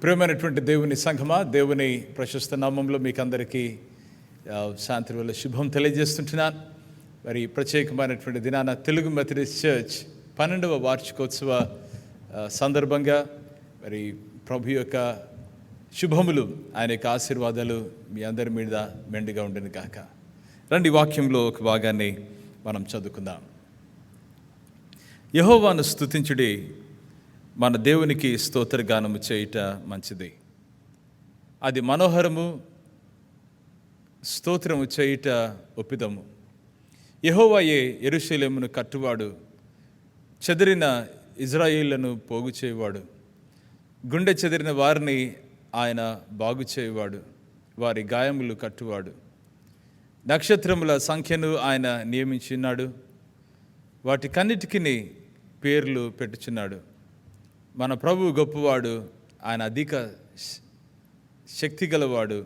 ప్రియమైనటువంటి దేవుని సంఘమా, దేవుని ప్రశస్త నామంలో మీకు అందరికీ సాయంత్రం వేళ శుభం తెలియజేస్తుంటున్నాను. మరి ప్రత్యేకమైనటువంటి దినాన తెలుగు మెథడిస్ట్ చర్చ్ 12వ వార్షికోత్సవ సందర్భంగా మరి ప్రభు యొక్క శుభములు, ఆయన యొక్క ఆశీర్వాదాలు మీ అందరి మీద మెండుగా ఉండను కాక. రండి వాక్యంలో ఒక భాగాన్ని మనం చదువుకుందాం. యెహోవాను స్తుతించుడి, మన దేవునికి స్తోత్రగానము చేయుట మంచిది. అది మనోహరము, స్తోత్రము చేయుట ఒప్పిదము. యెహోవాయే యెరూషలేమును కట్టువాడు, చెదిరిన ఇజ్రాయేళ్లను పోగు చేయువాడు. గుండె చెదిరిన వారిని ఆయన బాగు చేయువాడు, వారి గాయములు కట్టువాడు. నక్షత్రముల సంఖ్యను ఆయన నియమించున్నాడు, వాటికన్నిటికీ పేర్లు పెట్టుచున్నాడు. మన ప్రభువు గొప్పవాడు, ఆయన అధిక శక్తి గలవాడు,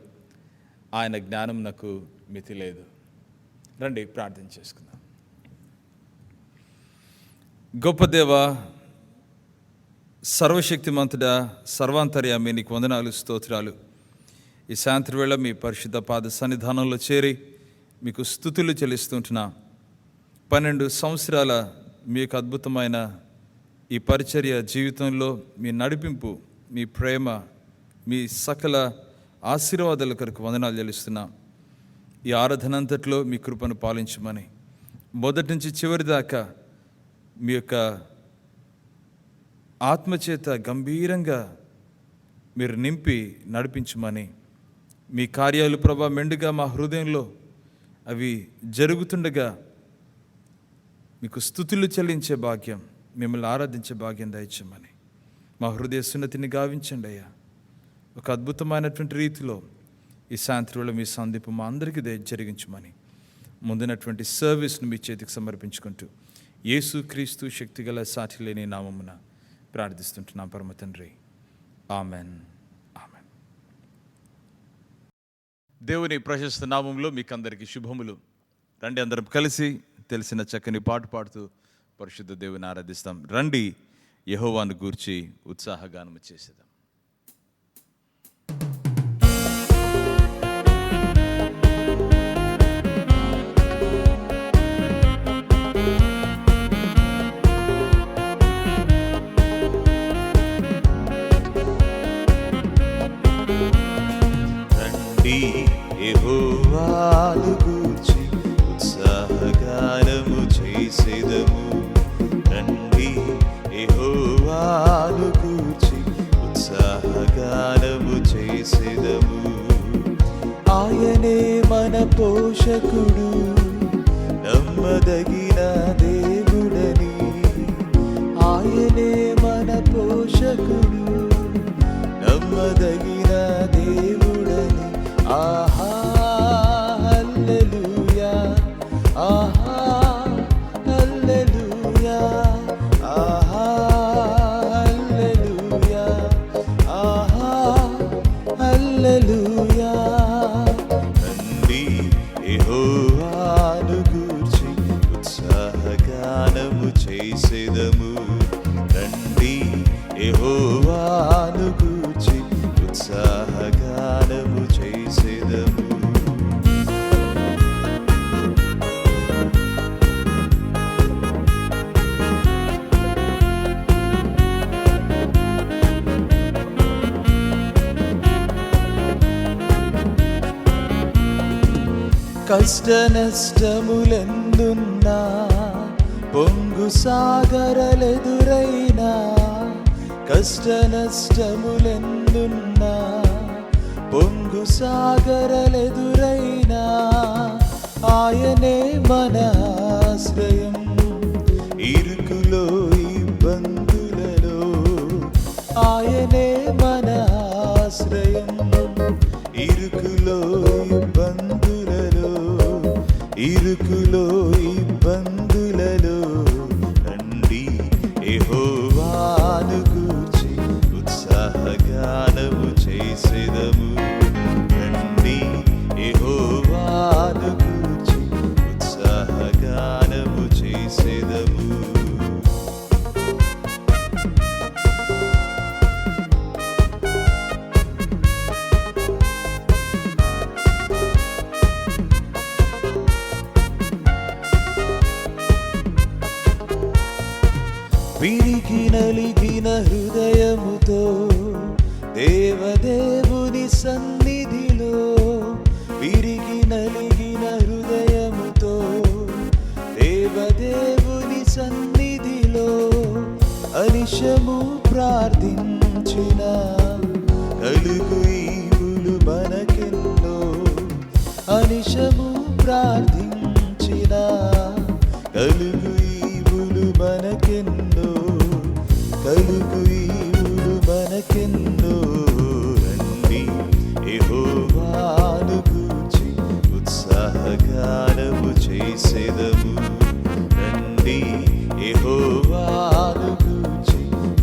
ఆయన జ్ఞానమునకు మితి లేదు. రండి ప్రార్థన చేసుకుందాం. గొప్ప దేవా, సర్వశక్తిమంతుడా, సర్వాంతర్యామి, నీకు వందనాలు, స్తోత్రాలు. ఈ సాయంత్రం వేళ మీ పరిశుద్ధ పాద సన్నిధానంలో చేరి మీకు స్తుతులు చెల్లిస్తుంటున్నా. 12 సంవత్సరాల మీ యొక్క అద్భుతమైన ఈ పరిచర్య జీవితంలో మీ నడిపింపు, మీ ప్రేమ, మీ సకల ఆశీర్వాదాల కొరకు వందనాలు చెల్లిస్తున్నా. ఈ ఆరాధన అంతట్లో మీ కృపను పాలించమని, మొదటి నుంచి చివరి దాకా మీ యొక్క ఆత్మచేత గంభీరంగా మీరు నింపి నడిపించమని, మీ కార్యాలు ప్రభా మెండుగా మా హృదయంలో అవి జరుగుతుండగా మీకు స్తుతులు చెల్లించే భాగ్యం, మిమ్మల్ని ఆరాధించే భాగ్యం దయచేయమని, మా హృదయ సున్నతిని గావించండి అయ్యా. ఒక అద్భుతమైనటువంటి రీతిలో ఈ సాయంత్రంలో మీ సందీపం మా అందరికీ జరిగించమని, ముందునటువంటి సర్వీస్ను మీ చేతికి సమర్పించుకుంటూ యేసు క్రీస్తు శక్తిగల సాటి లేని నామమున ప్రార్థిస్తుంటున్నాం పరమ తండ్రి, ఆమెన్. ఆమెన్. దేవుని ప్రశస్త నామంలో మీకు అందరికీ శుభములు. రండి అందరం కలిసి తెలిసిన చక్కని పాట పాడుతూ పరిశుద్ధ దేవుని ఆరాధిస్తాం. రండి యెహోవాను గూర్చి ఉత్సాహగానము చేసేద్దాం. రండి యెహోవాను గూర్చి ఉత్సాహగానము చేసేదము. రండి యెహోవాను గూర్చి ఉత్సాహగానము చేసేదము. ఆయనే మన పోషకుడు, నమ్మదగిన దేవుడని. ఆయనే మన పోషకుడు, నమ్మదగిన దేవుడని. ఆహా హల్లెలూయా, ఆహా హల్లెలూయా, ఆహా హల్లెలూయా, ఆహా హల్లెలూయా. రండి యెహోవాను గూర్చి ఉత్సాహగానము చేసేదము. రండి యెహోవాను గూర్చి ఉత్సాహగానము చేసేదము. కష్ట నష్టములెందున్నా, పొంగు సాగరలెదురైనా. కష్ట నష్టములెందున్నా, పొంగు సాగరలెదురైనా. ఆయనే మన ఆశ్రయం, ఇరుకులో ఇబ్బందులలో. ఆయనే మన ఆశ్రయం, ఇరుకులో ఇబ్బందులలో, ఇరుకులో ఇబ్బందులలో. రండి యెహోవాను గూర్చి ఉత్సాహగానము చేసేదము. రండి యెహోవాను గూర్చి ఉత్సాహగానము చేసేదము. నలిగిన హృదయముతో దేవదేవుని సన్నిధిలో, విరిగి నలిగిన హృదయముతో దేవదేవుని సన్నిధిలో అనిశము ప్రార్థించిన కలుగు ఈవులు మనకెన్నో. అనిశము ప్రార్థించిన కలుగు ఈవులు మనకెన్నో, కలుగు ఈవులు మనకెన్నో. రండి యెహోవాను గూర్చి ఉత్సాహగానము చేసెదము. రండి యెహోవాను గూర్చి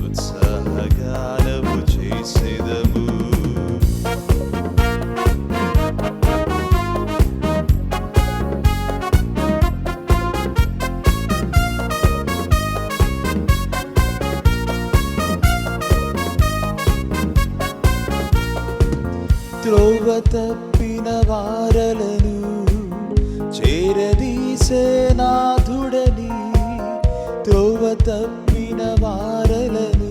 ఉత్సాహగానము చేసెదము. త్రోవ తప్పిన వారలను చేరదీసే నాథుడని, త్రోవ తప్పిన వారలను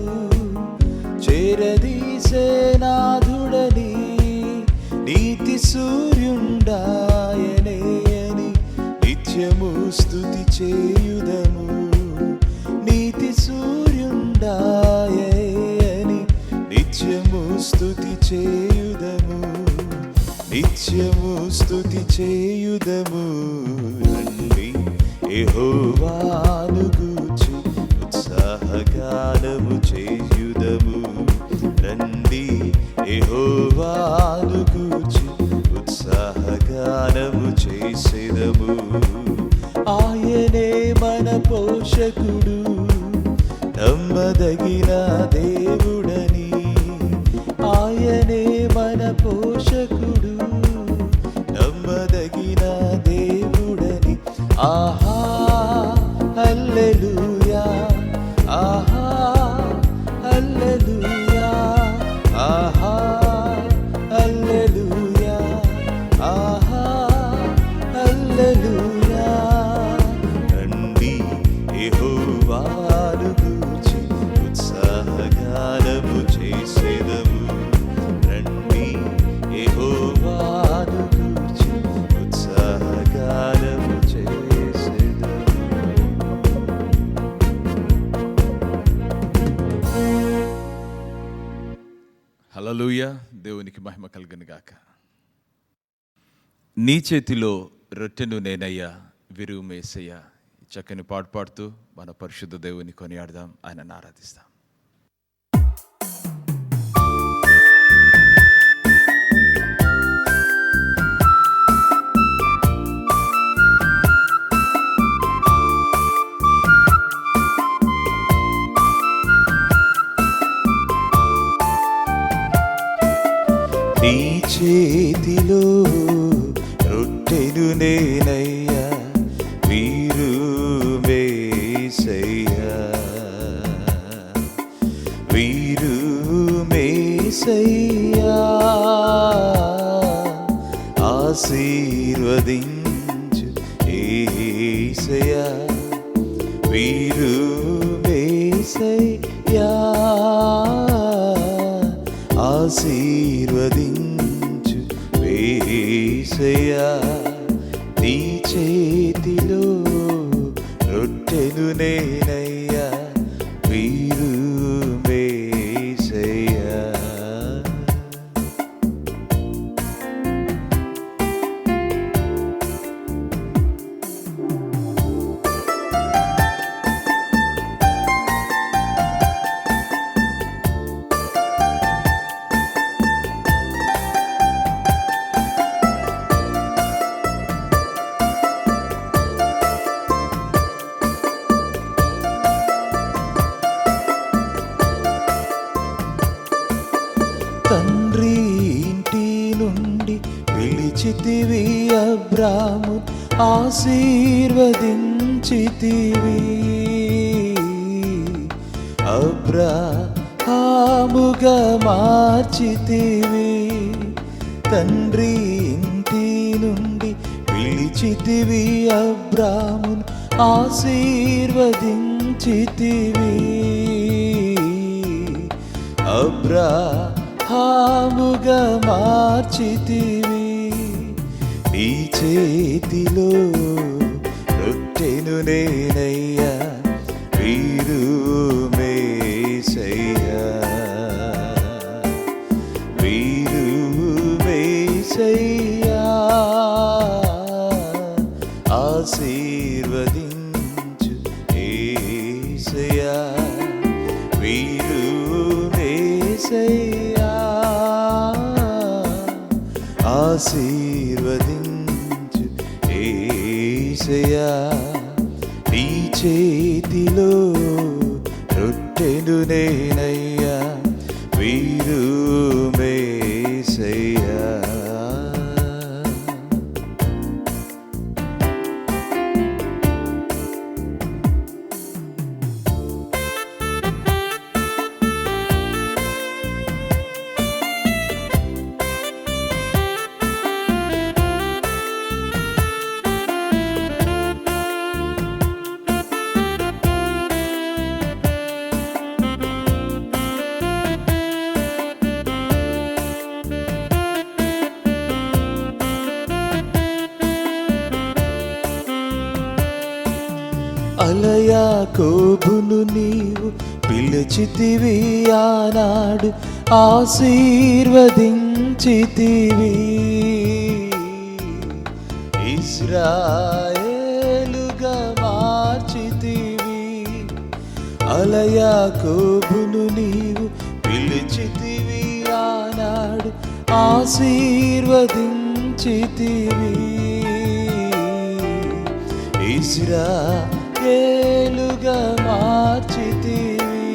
చేరదీసే నాథుడని, నీతి సూర్యుండాయనే అని నిత్యము స్తుతి చేయుదము. నీతి సూర్యుండాయని నిత్యము స్తుతి చేయుదము, నిత్యము స్తుతి చేయుదము. రండి యెహోవాను గూర్చి ఉత్సాహగానము చేయుదము. రండి యెహోవాను గూర్చి ఉత్సాహగానము చేసెదము. ఆయనే మన పోషకుడు, నమ్మదగిన దేవుడని. ఆయనే మన పోషకుడు, నమ్మదగిన దేవుడని. ఆహా హల్లెలూయా, ఆహా హల్లెలూయా, ఆహా హల్లెలూయా, ఆహా హల్లెలూయా. రండి యెహోవాను గూర్చి ఉత్సాహగానము చేసెదము. రండి యెహోవాను గూర్చి ఉత్సాహగానము చేసెదము. హల్లెలూయా. దేవునికి మహిమ కలుగును గాక. నీ చేతిలో రొట్టెను నేనయ్యా, విరువు మేసయ్యా. చక్కని పాట పాడుతూ మన పరిశుద్ధ దేవుని కొనియాడదాం, ఆయనను ఆరాధిస్తాం. నీ చేతిలో రొట్టెను నేనయ్యా, వీరు మేసయ్యా, వీరు మేసయ్యా. ఆశీర్వదించు యేసయ్యా, వీరు మేసయ్యా. ఆశీర్వదించు యేసయ్యా. నీ చేతిలో రొట్టెను నేనయ్యా, వీరు మేసయ్యా. తండ్రి ఇంటి నుండి పిలిచితివి అబ్రాము, ఆశీర్వదించితివి. అబ్రాహాముగా మార్చితివి. తండ్రి ఇంటి నుండి పిలిచితివి అబ్రామును, ఆశీర్వదించితివి. అబ్రాహాముగా మార్చితివి, నీ చేతిలో రొట్టెను నేనయ్యా, వీరు మేసయ్యా, వీరు మేసయ్యా, ఆశీర్వదించు యేసయ్యా, వీరు మేసయ్యా, ఆశీర్వదించు యేసయ్యా, నీ చేతిలో రొట్టెను నేనయ్యా, వీరు మేసయ్యా. అలయాకోబును నీవు పిలిచితివి, ఆనాడు ఆశీర్వదించితివి, ఇశ్రాయేలుగా మార్చితివి. అలయాకోబును నీవు పిలిచితివి, ఆనాడు ఆశీర్వదించితివి, ఇశ్రాయేలుగా మార్చితివి,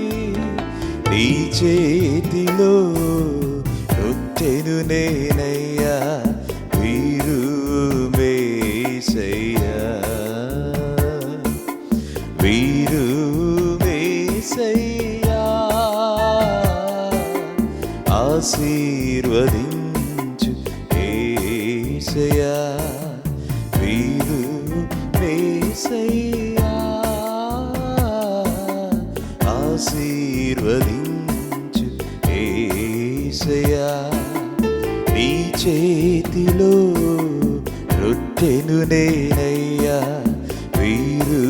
నీ చేతిలో రొట్టెను నేనయ్యా, వీరు మేసయ్యా, వీరు మేసయ్యా, ఆశీర్వదించు యేసయ్యా, వీరు మేసయ్యా, ఆశీర్వదించు యేసయ్యా, నీ చేతిలో రొట్టెను నేనయ్యా, వీరు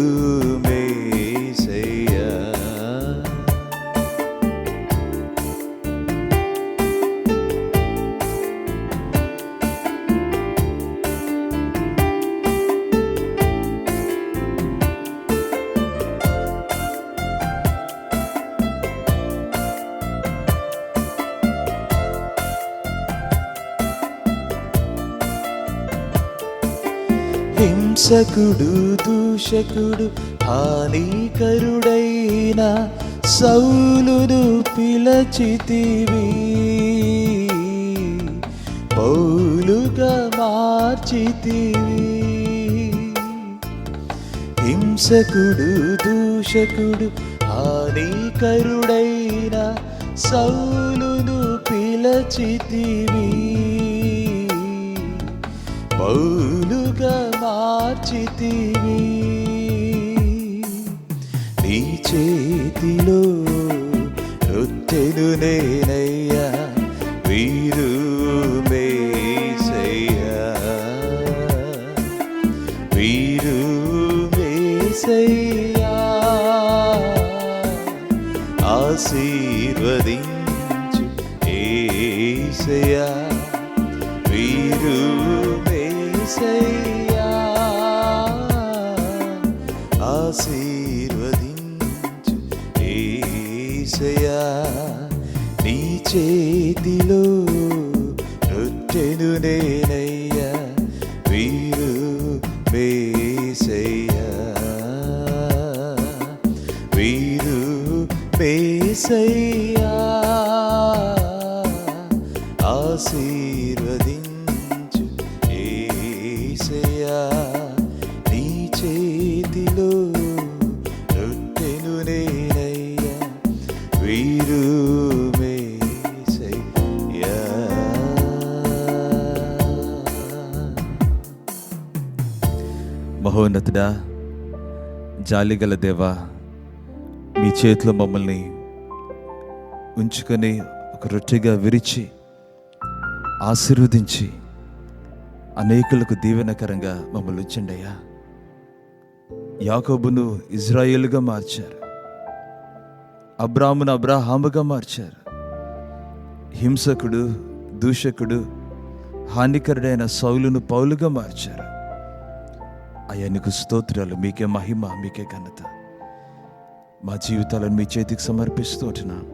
మేసయ్యా. హింసకుడు దూషకుడు హానికరుడైన సౌలును పిలచితివి, పౌలుగా మార్చితివి. హింసకుడు దూషకుడు హానికరుడైన సౌలును పిలచితివి, పౌలుగా మార్చితివి, నీ చేతిలో రొట్టెను నేనయ్యా, వీరు మేసయ్యా, వీరు మేసయ్యా, ఆశీర్వదించు యేసయ్యా, వీరు మేసయ్యా, ఆశీర్వదించు యేసయ్యా, నీ చేతిలో రొట్టెను నేనయ్యా, వీరు మేసయ్యా, వీరు మేసయ్యా, ఆశీర్వదించు యేసయ్యా, నీ చేతిలో రొట్టెను నేనయ్యా, వీరు మేసయ్యా. మహోన్నతుడా, జాలిగల దేవా, మీ చేతిలో మమ్మల్ని ఉంచుకొని ఒక రొట్టెగా విరిచి ఆశీర్వదించి అనేకులకు దీవెనకరంగా మమ్మల్ని ఉంచండి అయ్యా. యాకోబును ఇజ్రాయేలుగా మార్చారు, అబ్రాహామును అబ్రాహాముగా మార్చారు. హింసకుడు, దూషకుడు, హానికరుడైన సౌలును పౌలుగా మార్చారు. అయ్యా నీకు స్తోత్రాలు, మీకే మహిమ, మీకే ఘనత. మా జీవితాలను మీ చేతికి సమర్పిస్తూ ఉంటున్నాం.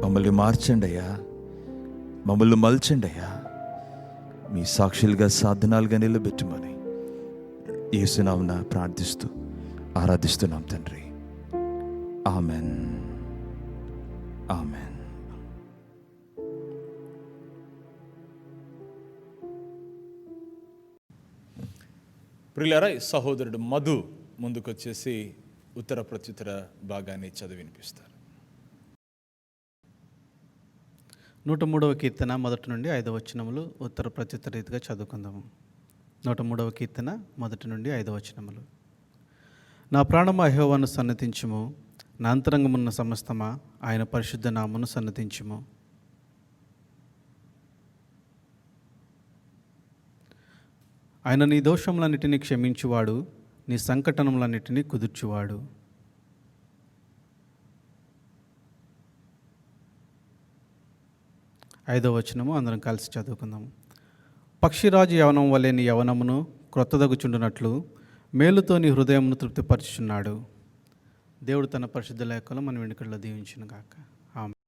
మమ్మల్ని మార్చండి అయ్యా, మమ్మల్ని మలచండి అయ్యా, మీ సాక్షులుగా సాధనాలుగా నిలబెట్టమని యేసునామమున ప్రార్థిస్తూ ఆరాధిస్తున్నాం తండ్రి. Amen, amen. ప్రియులారా, సహోదరుడు మధు ముందుకొచ్చేసి ఉత్తర ప్రత్యుత్తర భాగాన్ని చదివి వినిపిస్తారు. 103వ కీర్తన 1 నుండి 5వ వచనములు ఉత్తర ప్రత్యుత్తర రీతిగా చదువుకుందాము. 103వ కీర్తన 1 నుండి 5వ వచనములు. నా ప్రాణమా యెహోవాను సన్నతించుము, నా అంతరంగమున్న సమస్తమా ఆయన పరిశుద్ధ నామమును సన్నతించుము. ఆయన నీ దోషములన్నిటినీ క్షమించువాడు, నీ సంకటములన్నిటినీ కుదుర్చువాడు. ఐదవ వచనము అందరం కలిసి చదువుకుందాము. పక్షిరాజు యవనం వలె నీ యవనమును క్రొత్తదగుచుండునట్లు మేలుతో నీ హృదయమును తృప్తిపరచుచున్నాడు. దేవుడు తన పరిశుద్ధ లేఖలో మన వెనుకల్లో దీవించును గాక. ఆమేన్.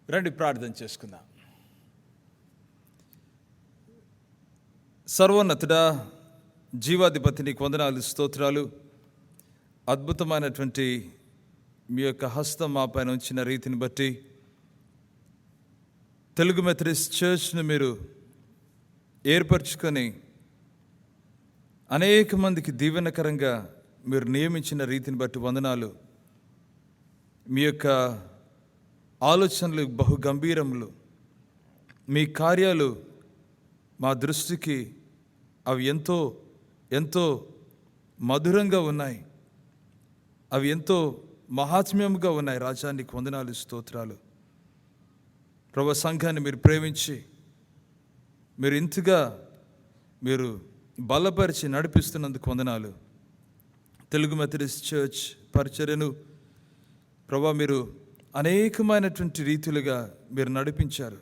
రండి ప్రార్థన చేసుకుందాం. సర్వోన్నతుడా, జీవాధిపతి, నీకు వందనాలు, స్తోత్రాలు. అద్భుతమైనటువంటి మీ యొక్క హస్తం మా పైన ఉంచిన రీతిని బట్టి తెలుగు మెథడిస్ట్ చర్చ్ను మీరు ఏర్పరచుకొని అనేక మందికి దీవెనకరంగా మీరు నియమించిన రీతిని బట్టి వందనాలు. మీ యొక్క ఆలోచనలు బహు గంభీరములు, మీ కార్యాలు మా దృష్టికి అవి ఎంతో ఎంతో మధురంగా ఉన్నాయి, అవి ఎంతో మహాత్మ్యముగా ఉన్నాయి. రాజా నీకు వందనాలు, స్తోత్రాలు. ప్రభు, సంఘాన్ని మీరు ప్రేమించి మీరు ఇంతగా మీరు బలపరిచి నడిపిస్తున్నందుకు వందనాలు. తెలుగు మెథడిస్ట్ చర్చ్ పరిచర్యను ప్రభు మీరు అనేకమైనటువంటి రీతిలుగా మీరు నడిపించారు,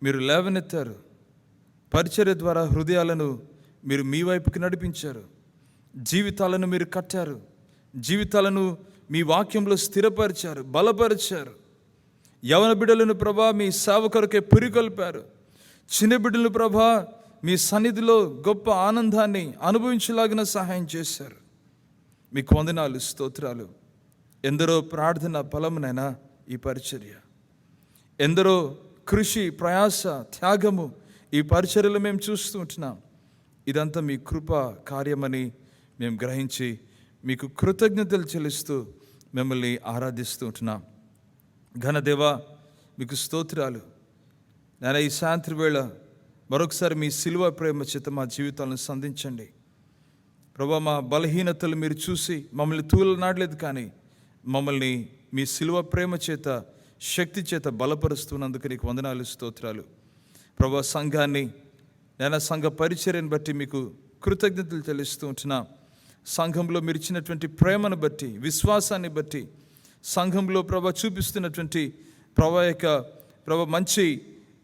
మీరు లేవనెత్తారు. పరిచర్య ద్వారా హృదయాలను మీరు మీ వైపుకి నడిపించారు, జీవితాలను మీరు కట్టారు, జీవితాలను మీ వాక్యంలో స్థిరపరిచారు, బలపరిచారు. యవన బిడ్డలను ప్రభా మీ సేవ కొరకే పురికొల్పారు. చిన్న బిడ్డలను ప్రభా మీ సన్నిధిలో గొప్ప ఆనందాన్ని అనుభవించలాగిన సహాయం చేశారు. మీకు వందనాలు, స్తోత్రాలు. ఎందరో ప్రార్థన ఫలమునైనా ఈ పరిచర్య, ఎందరో కృషి, ప్రయాస, త్యాగము ఈ పరిచర్యలో మేము చూస్తూ ఉంటున్నాం. ఇదంతా మీ కృప కార్యమని మేము గ్రహించి మీకు కృతజ్ఞతలు చెల్లిస్తూ మిమ్మల్ని ఆరాధిస్తూ ఉంటున్నాం. ఘనదేవా, మీకు స్తోత్రాలు. నేను ఈ సాయంత్రం వేళ మరొకసారి మీ సిలువ ప్రేమ చేత మా జీవితాలను సంధించండి ప్రభా. మా బలహీనతలు మీరు చూసి మమ్మల్ని తూలనాడలేదు, కానీ మమ్మల్ని మీ సిలువ ప్రేమ చేత, శక్తి చేత బలపరుస్తున్నందుకు నీకు వందనాలు, స్తోత్రాలు ప్రభా. సంఘాన్ని, నేను సంఘ పరిచర్యను బట్టి మీకు కృతజ్ఞతలు చెల్లిస్తూ ఉంటున్నా. సంఘంలో మీరు ఇచ్చినటువంటి ప్రేమను బట్టి, విశ్వాసాన్ని బట్టి, సంఘంలో ప్రభా చూపిస్తున్నటువంటి ప్రభా మంచి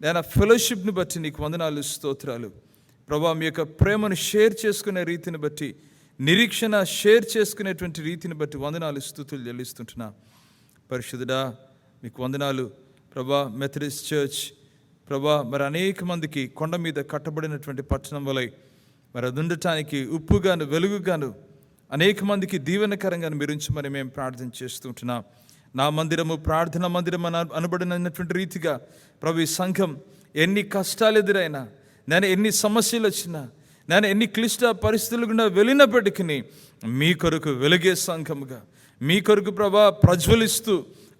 నేను ఫెలోషిప్ని బట్టి నీకు వందనాలు, స్తోత్రాలు ప్రభా. మీ యొక్క ప్రేమను షేర్ చేసుకునే రీతిని బట్టి, నిరీక్షణ షేర్ చేసుకునేటువంటి రీతిని బట్టి వందనాలు, స్తుతులు చెల్లిస్తుంటున్నా. పరిశుద్ధుడా, మీకు వందనాలు ప్రభా. మెథడిస్ట్ చర్చ్ ప్రభా మరి అనేక మందికి కొండ మీద కట్టబడినటువంటి పట్టణం వలె మరి అది ఉండటానికి ఉప్పుగాను వెలుగుగాను అనేక మందికి దీవెనకరంగా మీరు ఉంచమని మేము ప్రార్థన చేస్తుంటున్నాం. నా మందిరము ప్రార్థన మందిరం అనబడినటువంటి రీతిగా ప్రభు ఈ సంఘం ఎన్ని కష్టాలు ఎదురైనా, నేను ఎన్ని సమస్యలు వచ్చినా, నేను ఎన్ని క్లిష్ట పరిస్థితులు గుండా వెళ్ళినప్పటికీ మీ కొరకు వెలిగే సంఘముగా, మీ కొరకు ప్రభా ప్రజ్వలిస్తూ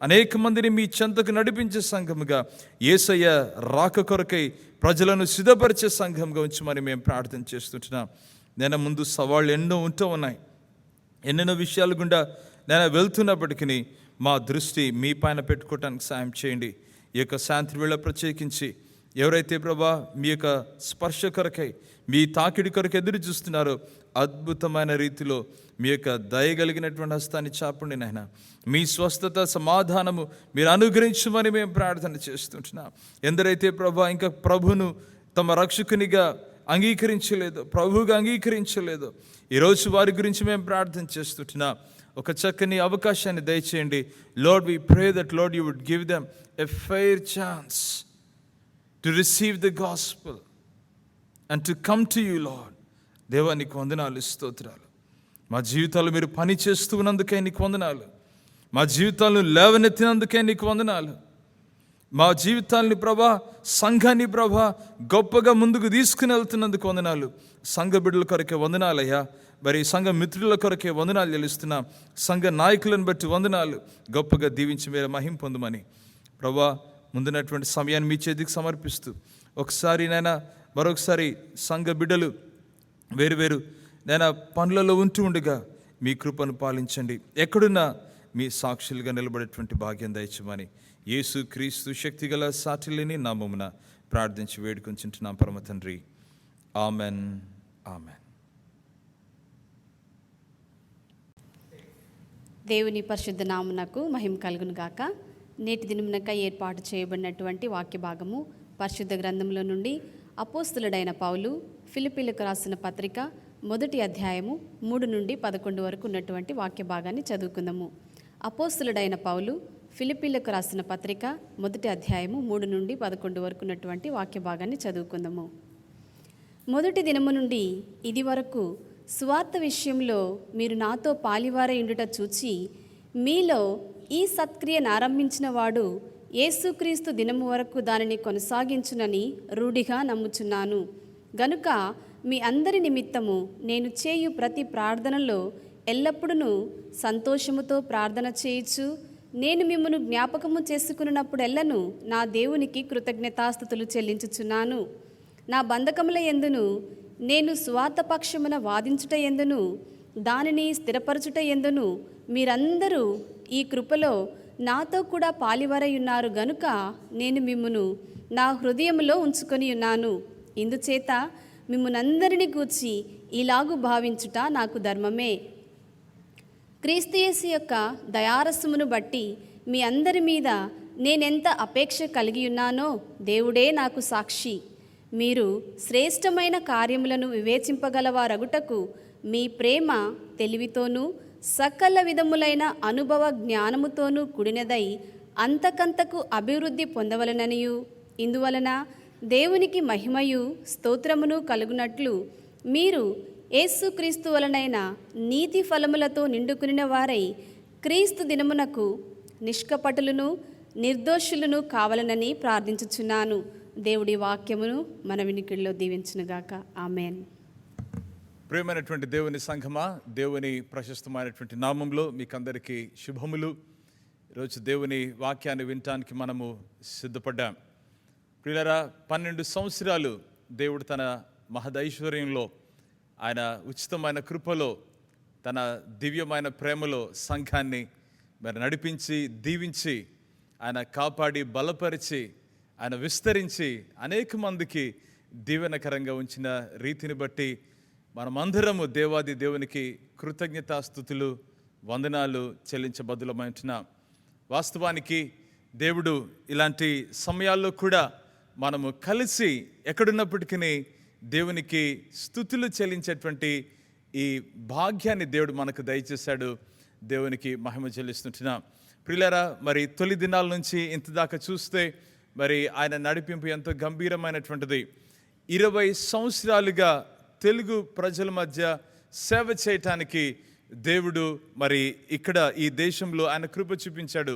అనేక మందిని మీ చెంతకు నడిపించే సంఘముగా, యేసయ్య రాక కొరకై ప్రజలను సిద్ధపరిచే సంఘంగా ఉంచమని మేము ప్రార్థన చేస్తుంటున్నాం. నేను ముందు సవాళ్ళు ఎన్నో ఉంటూ ఉన్నాయి. ఎన్నెన్నో విషయాల గుండా నేను వెళ్తున్నప్పటికీ మా దృష్టి మీ పైన పెట్టుకోవటానికి సాయం చేయండి. ఈ యొక్క సాయంత్రం వేళ ప్రత్యేకించి ఎవరైతే ప్రభా మీ యొక్క స్పర్శ కొరకై, మీ తాకిడి కొరకు ఎదురు చూస్తున్నారో అద్భుతమైన రీతిలో మీ యొక్క దయగలిగినటువంటి హస్తాన్ని చాపండి నాయన. మీ స్వస్థత, సమాధానము మీరు అనుగ్రహించమని మేము ప్రార్థన చేస్తుంటున్నాం. ఎందరైతే ప్రభా ఇంకా ప్రభును తమ రక్షకునిగా అంగీకరించలేదు, ప్రభువుగా అంగీకరించలేదు, ఈరోజు వారి గురించి మేము ప్రార్థన చేస్తుంటున్నాం. ఒక చక్కని అవకాశాన్ని దయచేయండి. Lord, we pray that Lord you would give them a fair chance to receive the gospel and to come to you Lord. దేవా, నీకు వందనాలు, స్తోత్రాలు. మా జీవితాలు మీరు పని చేస్తూ ఉన్నందుకే నీకు వందనాలు. మా జీవితాలను లేవనెత్తినందుకే నీకు వందనాలు. మా జీవితాలని ప్రభా, సంఘాన్ని ప్రభా గొప్పగా ముందుకు తీసుకుని వెళ్తున్నందుకు వందనాలు. సంఘ బిడ్డల కొరకే వందనాలయ్యా. మరి సంఘ మిత్రుల కొరకే వందనాలు చెల్లిస్తున్నాం. సంఘ నాయకులను బట్టి వందనాలు. గొప్పగా దీవించి మీరు మహిమ పొందమని ప్రభా ముందున్నటువంటి సమయాన్ని మీ చేతికి సమర్పిస్తూ ఒకసారి నైనా మరొకసారి సంఘ బిడ్డలు వేరు నైనా పనులలో ఉంటూ ఉండగా మీ కృపను పాలించండి. ఎక్కడున్నా మీ సాక్షులుగా నిలబడేటువంటి భాగ్యం దయచేయమని యేసు క్రీస్తు శక్తిగల సాటిలేని నామమున ప్రార్థించి వేడుకొంచుంటున్నాం పరమ తండ్రి. Amen, amen. దేవుని పరిశుద్ధ నామునకు మహిమ కలుగును గాక. నేటి దినమునక ఏర్పాటు చేయబడినటువంటి వాక్య భాగము పరిశుద్ధ గ్రంథంలో నుండి అపోస్తులుడైన పౌలు ఫిలిప్పీలకు రాసిన పత్రిక 1వ అధ్యాయము 3 నుండి 11 వరకు ఉన్నటువంటి వాక్య భాగాన్ని చదువుకుందాము. అపోస్తులుడైన పౌలు ఫిలిప్పీలకు రాసిన పత్రిక 1వ అధ్యాయము 3 నుండి 11 వరకు ఉన్నటువంటి వాక్య భాగాన్ని చదువుకుందాము. మొదటి దినము నుండి ఇది వరకు సువార్త విషయంలో మీరు నాతో పాలివారై ఉండుట చూచి మీలో ఈ సత్క్రియను ఆరంభించిన వాడు యేసుక్రీస్తు దినము వరకు దానిని కొనసాగించునని రూఢిగా నమ్ముచున్నాను. గనుక మీ అందరి నిమిత్తము నేను చేయు ప్రతి ప్రార్థనలో ఎల్లప్పుడూ సంతోషముతో ప్రార్థన చేయుచు నేను మిమ్మను జ్ఞాపకము చేసుకున్నప్పుడెల్లను నా దేవునికి కృతజ్ఞతాస్తుతులు చెల్లించుచున్నాను. నా బంధకముల యందును నేను సువార్త పక్షమున వాదించుట యందును దానిని స్థిరపరచుట యందును మీరందరూ ఈ కృపలో నాతో కూడా పాలివారై ఉన్నారు. గనుక నేను మిమ్మును నా హృదయములో ఉంచుకొని ఉన్నాను. ఇందుచేత మిమ్మునందరిని గూర్చి ఇలాగు భావించుట నాకు ధర్మమే. క్రీస్తు యేసు యొక్క దయారసమును బట్టి మీ అందరి మీద నేనెంత అపేక్ష కలిగి ఉన్నానో దేవుడే నాకు సాక్షి. మీరు శ్రేష్టమైన కార్యములను వివేచింపగలవారగుటకు మీ ప్రేమ తెలివితోనూ సకల విధములైన అనుభవ జ్ఞానముతోనూ కూడినదై అంతకంతకు అభివృద్ధి పొందవలననియు, ఇందువలన దేవునికి మహిమయు స్తోత్రమును కలుగునట్లు మీరు యేసుక్రీస్తు వలనైన నీతి ఫలములతో నిండుకునిన వారై క్రీస్తు దినమునకు నిష్కపటులను నిర్దోషులను కావాలనని ప్రార్థించుచున్నాను. దేవుడి వాక్యమును మన వినికిడిలో దీవించునుగాక. ఆమేన్. ప్రియమైనటువంటి దేవుని సంఘమా, దేవుని ప్రశస్తమైనటువంటి నామంలో మీకందరికీ శుభములు. ఈరోజు దేవుని వాక్యాన్ని వినటానికి మనము సిద్ధపడ్డాం. ప్రియులారా, 12 సంవత్సరాలు దేవుడు తన మహదైశ్వర్యంలో, ఆయన ఉచితమైన కృపలో, తన దివ్యమైన ప్రేమలో సంఘాన్ని నడిపించి దీవించి, ఆయన కాపాడి బలపరిచి, ఆయన విస్తరించి అనేక మందికి దీవెనకరంగా ఉంచిన రీతిని బట్టి మనమందరము దేవాది దేవునికి కృతజ్ఞతాస్తుతులు వందనాలు చెల్లించబద్దులమంటున్నాం. వాస్తవానికి దేవుడు ఇలాంటి సమయాల్లో కూడా మనము కలిసి ఎక్కడున్నప్పటికీ దేవునికి స్తుతులు చెల్లించేటువంటి ఈ భాగ్యాన్ని దేవుడు మనకు దయచేశాడు. దేవునికి మహిమ చెల్లిస్తుంటున్నాం. ప్రియులారా, మరి తొలి దినాల నుంచి ఇంత దాకా చూస్తే మరి ఆయన నడిపింపు ఎంతో గంభీరమైనటువంటిది. 20 సంవత్సరాలుగా తెలుగు ప్రజల మధ్య సేవ చేయటానికి దేవుడు మరి ఇక్కడ ఈ దేశంలో ఆయన కృప చూపించాడు.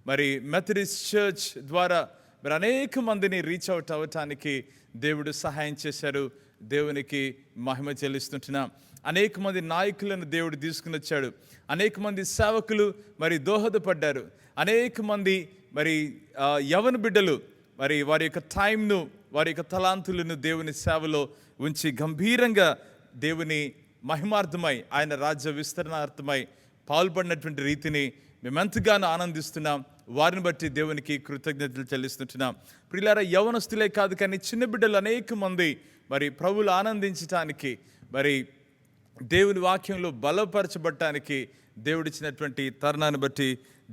మరి మెథడిస్ట్ చర్చ్ ద్వారా మరి అనేక మందిని రీచ్ అవుట్ అవ్వటానికి దేవుడు సహాయం చేశారు. దేవునికి మహిమ చెల్లిస్తుంటున్నాం. అనేక మంది నాయకులను దేవుడు తీసుకుని వచ్చాడు. అనేక మంది సేవకులు మరి దోహదపడ్డారు. అనేక మంది మరి యవన బిడ్డలు మరి వారి యొక్క టైంను, వారి యొక్క తలాంతులను దేవుని సేవలో ఉంచి గంభీరంగా దేవుని మహిమార్థమై, ఆయన రాజ్య విస్తరణార్థమై పాల్పడినటువంటి రీతిని మేమెంతగానో ఆనందిస్తున్నాం. వారిని బట్టి దేవునికి కృతజ్ఞతలు చెల్లిస్తుంటున్నాం. ప్రియులారా, యవనస్తులే కాదు కానీ చిన్న బిడ్డలు అనేక మంది మరి ప్రభువులు ఆనందించటానికి, మరి దేవుని వాక్యంలో బలపరచబడటానికి దేవుడిచ్చినటువంటి తరుణాన్ని బట్టి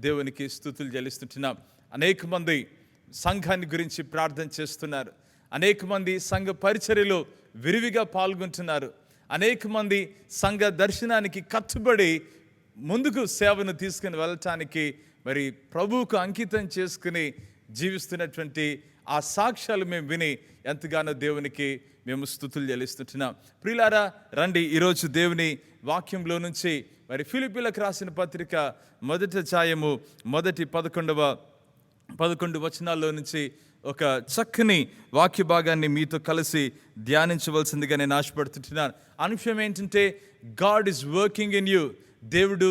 దేవునికి స్తుతులు చెల్లిస్తుంటున్నాం. అనేక మంది సంఘాన్ని గురించి ప్రార్థన చేస్తున్నారు. అనేక మంది సంఘ పరిచర్యలో విరివిగా పాల్గొంటున్నారు. అనేక మంది సంఘ దర్శనానికి కట్టుబడి ముందుకు సేవను తీసుకుని వెళ్ళటానికి మరి ప్రభువుకు అంకితం చేసుకుని జీవిస్తున్నటువంటి ఆ సాక్ష్యాలు మేము విని ఎంతగానో దేవునికి మేము స్తుతులు చెల్లిస్తుంటున్నాం. ప్రియులారా, రండి ఈరోజు దేవుని వాక్యంలో నుంచి మరి ఫిలిప్పీలకు రాసిన పత్రిక మొదటి అధ్యాయము మొదటి 11 వచనాల్లో నుంచి ఒక చక్కని వాక్య భాగాన్ని మీతో కలిసి ధ్యానించవలసిందిగా నేను ఆశపడుతుంటున్నాను. అంశం ఏంటంటే, God is working in you. దేవుడు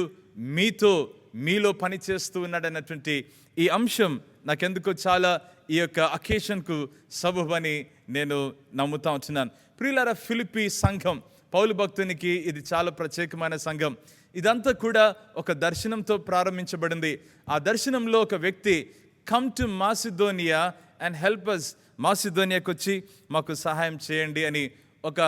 మీలో పని చేస్తూ ఉన్నాడన్నటువంటి ఈ అంశం నాకెందుకో చాలా ఈ యొక్క అకేషన్కు సబబని నేను నమ్ముతా ఉంటున్నాను. ప్రియులారా, ఫిలిప్పీ సంఘం పౌలు భక్తునికి ఇది చాలా ప్రత్యేకమైన సంఘం. ఇదంతా కూడా ఒక దర్శనంతో ప్రారంభించబడింది. ఆ దర్శనంలో ఒక వ్యక్తి come to Macedonia and help us, మాసిదోనియాకి వచ్చి మాకు సహాయం చేయండి అని ఒక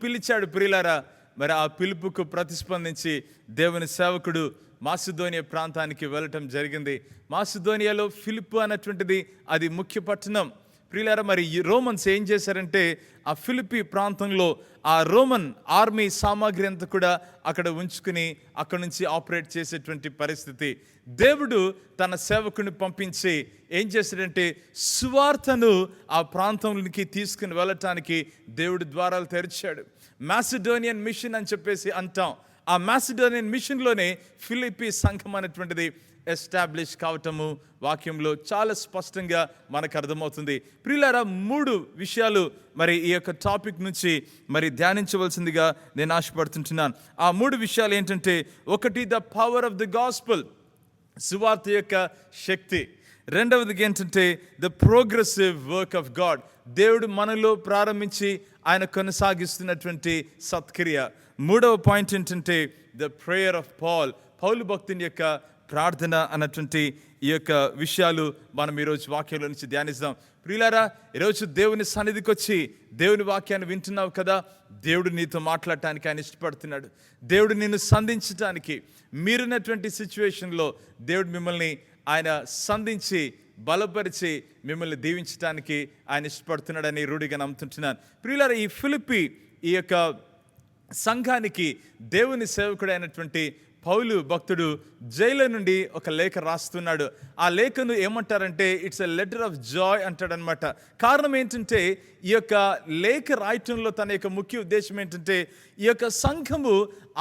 పిలిచాడు. ప్రియులారా, మరి ఆ పిలుపుకు ప్రతిస్పందించి దేవుని సేవకుడు మాసిదోనియా ప్రాంతానికి వెళ్ళటం జరిగింది. మాసిదోనియాలో ఫిలిప్పు అన్నటువంటిది అది ముఖ్య పట్టణం. ప్రియులారా, మరి ఈ రోమన్స్ ఏం చేశారంటే ఆ ఫిలిప్పీ ప్రాంతంలో ఆ రోమన్ ఆర్మీ సామాగ్రి అంతా కూడా అక్కడ ఉంచుకుని అక్కడ నుంచి ఆపరేట్ చేసేటువంటి పరిస్థితి. దేవుడు తన సేవకుని పంపించి ఏం చేశాడంటే సువార్తను ఆ ప్రాంతంలోకి తీసుకుని వెళ్ళటానికి దేవుడు ద్వారాలు తెరిచాడు. మాసిడోనియన్ మిషన్ అని చెప్పేసి అంటాం. ఆ మాసిడోనియన్ మిషన్లోనే ఫిలిప్పీ సంఘం అనేటువంటిది ఎస్టాబ్లిష్ కావటము వాక్యంలో చాలా స్పష్టంగా మనకు అర్థమవుతుంది. ప్రియులారా, 3 విషయాలు మరి ఈ యొక్క టాపిక్ నుంచి మరి ధ్యానించవలసిందిగా నేను ఆశపడుతుంటున్నాను. ఆ 3 విషయాలు ఏంటంటే, ఒకటి the power of the gospel, సువార్త యొక్క శక్తి. రెండవది ఏంటంటే the progressive work of God, దేవుడు మనలో ప్రారంభించి ఆయన కొనసాగిస్తున్నటువంటి సత్క్రియ. 3వ పాయింట్ ఏంటంటే ద ప్రేయర్ ఆఫ్ పాల్, పౌలు భక్తుని యొక్క ప్రార్థన అన్నటువంటి ఈ యొక్క విషయాలు మనం ఈరోజు వాక్యంలో నుంచి ధ్యానిస్తాం. ప్రియులారా, ఈరోజు దేవుని సన్నిధికి వచ్చి దేవుని వాక్యాన్ని వింటున్నావు కదా. దేవుడు నీతో మాట్లాడటానికి ఆయన ఇష్టపడుతున్నాడు. దేవుడు నిన్ను సంధించటానికి, మీరున్నటువంటి సిచ్యువేషన్లో దేవుడు మిమ్మల్ని ఆయన సంధించి బలపరిచి మిమ్మల్ని దీవించడానికి ఆయన ఇష్టపడుతున్నాడని రూఢిగా నమ్ముతుంటున్నాను. ప్రియులారా, ఈ ఫిలిప్పీ ఈ యొక్క సంఘానికి దేవుని సేవకుడైనటువంటి పౌలు భక్తుడు జైలు నుండి ఒక లేఖ రాస్తున్నాడు. ఆ లేఖను ఏమంటారంటే it's a letter of Joy అంటాడనమాట. కారణం ఏంటంటే ఈ యొక్క లేఖ రాయటంలో తన యొక్క ముఖ్య ఉద్దేశం ఏంటంటే ఈ యొక్క సంఘము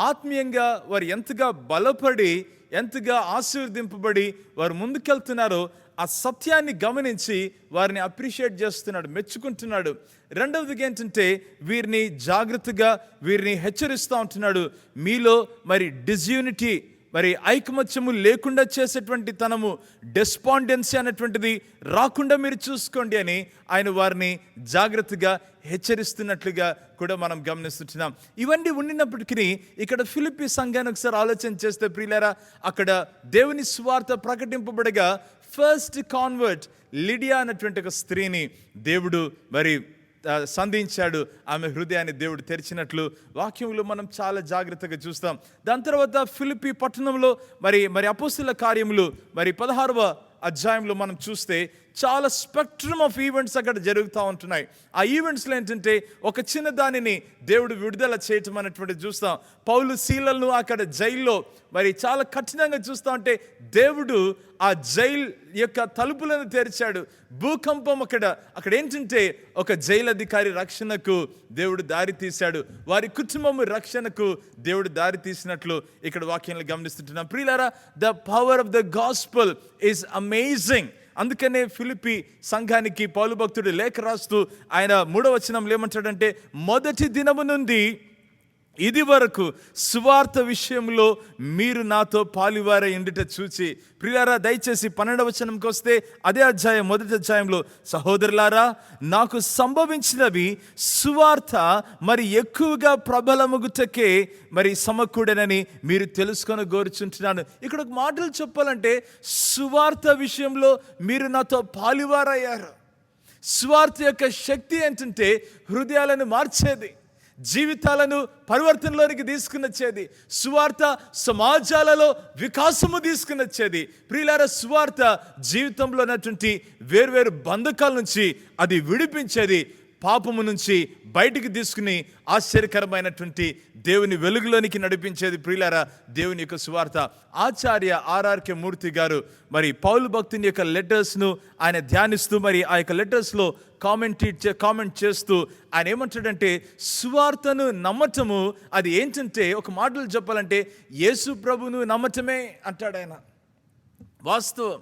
ఆత్మీయంగా వారు ఎంతగా బలపడి ఎంతగా ఆశీర్వదింపబడి వారు ముందుకెళ్తున్నారో ఆ సత్యాన్ని గమనించి వారిని అప్రిషియేట్ చేస్తున్నాడు, మెచ్చుకుంటున్నాడు. రెండవది ఏంటంటే వీరిని జాగ్రత్తగా వీరిని హెచ్చరిస్తూ ఉంటున్నాడు. మీలో మరి డిస్యూనిటీ, మరి ఐకమత్యము లేకుండా చేసేటువంటి తనము, డెస్పాండెన్సీ అనేటువంటిది రాకుండా మీరు చూసుకోండి అని ఆయన వారిని జాగ్రత్తగా హెచ్చరిస్తున్నట్లుగా కూడా మనం గమనిస్తున్నాం. ఇవన్నీ ఉండినప్పటికీ ఇక్కడ ఫిలిప్పీ సంఘాన్ని ఒకసారి ఆలోచన చేస్తే ప్రియులారా, అక్కడ దేవుని సువార్త ప్రకటింపబడగా ఫస్ట్ కాన్వర్ట్ లిడియా అన్నటువంటి ఒక స్త్రీని దేవుడు మరి సంధించాడు. ఆమె హృదయాన్ని దేవుడు తెరిచినట్లు వాక్యంలో మనం చాలా జాగ్రత్తగా చూస్తాం. దాని తర్వాత ఫిలిప్పీ పట్టణంలో మరి అపోస్తుల కార్యములు 16వ అధ్యాయంలో మనం చూస్తే చాలా స్పెక్ట్రమ్ ఆఫ్ ఈవెంట్స్ అక్కడ జరుగుతూ ఉంటున్నాయి. ఆ ఈవెంట్స్లో ఏంటంటే ఒక చిన్న దానిని దేవుడు విడుదల చేయటం అనేటువంటిది చూస్తాం. పౌలు శీలలను అక్కడ జైల్లో మరి చాలా కఠినంగా చూస్తూ ఉంటే దేవుడు ఆ జైల్ యొక్క తలుపులను తెరిచాడు. భూకంపం అక్కడ ఏంటంటే ఒక జైలు అధికారి రక్షణకు దేవుడు దారి తీశాడు. వారి కుటుంబము రక్షణకు దేవుడు దారి తీసినట్లు ఇక్కడ వాక్యంలో గమనిస్తుంటున్నాం. ప్రియులారా, the power of the gospel is amazing. అందుకనే ఫిలిప్పీ సంఘానికి పౌలు భక్తుడు లేఖ రాస్తూ ఆయన 3వ వచనంలో ఏమంటాడంటే, మొదటి దినము నుండి ఇది వరకు సువార్త విషయంలో మీరు నాతో పాలువారై ఉండుట చూచి. ప్రియులారా, దయచేసి 12వ వచనంకి వస్తే అదే అధ్యాయం 1వ అధ్యాయంలో, సహోదరులారా నాకు సంభవించినవి సువార్త మరి ఎక్కువగా ప్రబలముగుటకే మరి సమకూడనని మీరు తెలుసుకొని కోరుచుంటున్నాను. ఇక్కడ ఒక మాటలు చెప్పాలంటే సువార్త విషయంలో మీరు నాతో పాలువారయ్యారు. సువార్త యొక్క శక్తి ఏంటంటే హృదయాలను మార్చేది, జీవితాలను పరివర్తనలోనికి తీసుకుని వచ్చేది. సువార్త సమాజాలలో వికాసము తీసుకుని వచ్చేది. ప్రియులారా, సువార్త జీవితంలో ఉన్నటువంటి వేర్వేరు బంధకాల నుంచి అది విడిపించేది, పాపము నుంచి బయటికి తీసుకుని ఆశ్చర్యకరమైనటువంటి దేవుని వెలుగులోనికి నడిపించేది. ప్రియులారా, దేవుని యొక్క సువార్త. ఆచార్య ఆర్ఆర్కే మూర్తి గారు మరి పౌలు భక్తుని యొక్క లెటర్స్ను ఆయన ధ్యానిస్తూ మరి ఆ యొక్క లెటర్స్లో కామెంట్ చేస్తూ ఆయన ఏమంటాడంటే, సువార్తను నమ్మటము అది ఏంటంటే ఒక మాటలు చెప్పాలంటే యేసు ప్రభును నమ్మటమే అంటాడు ఆయన. వాస్తవం.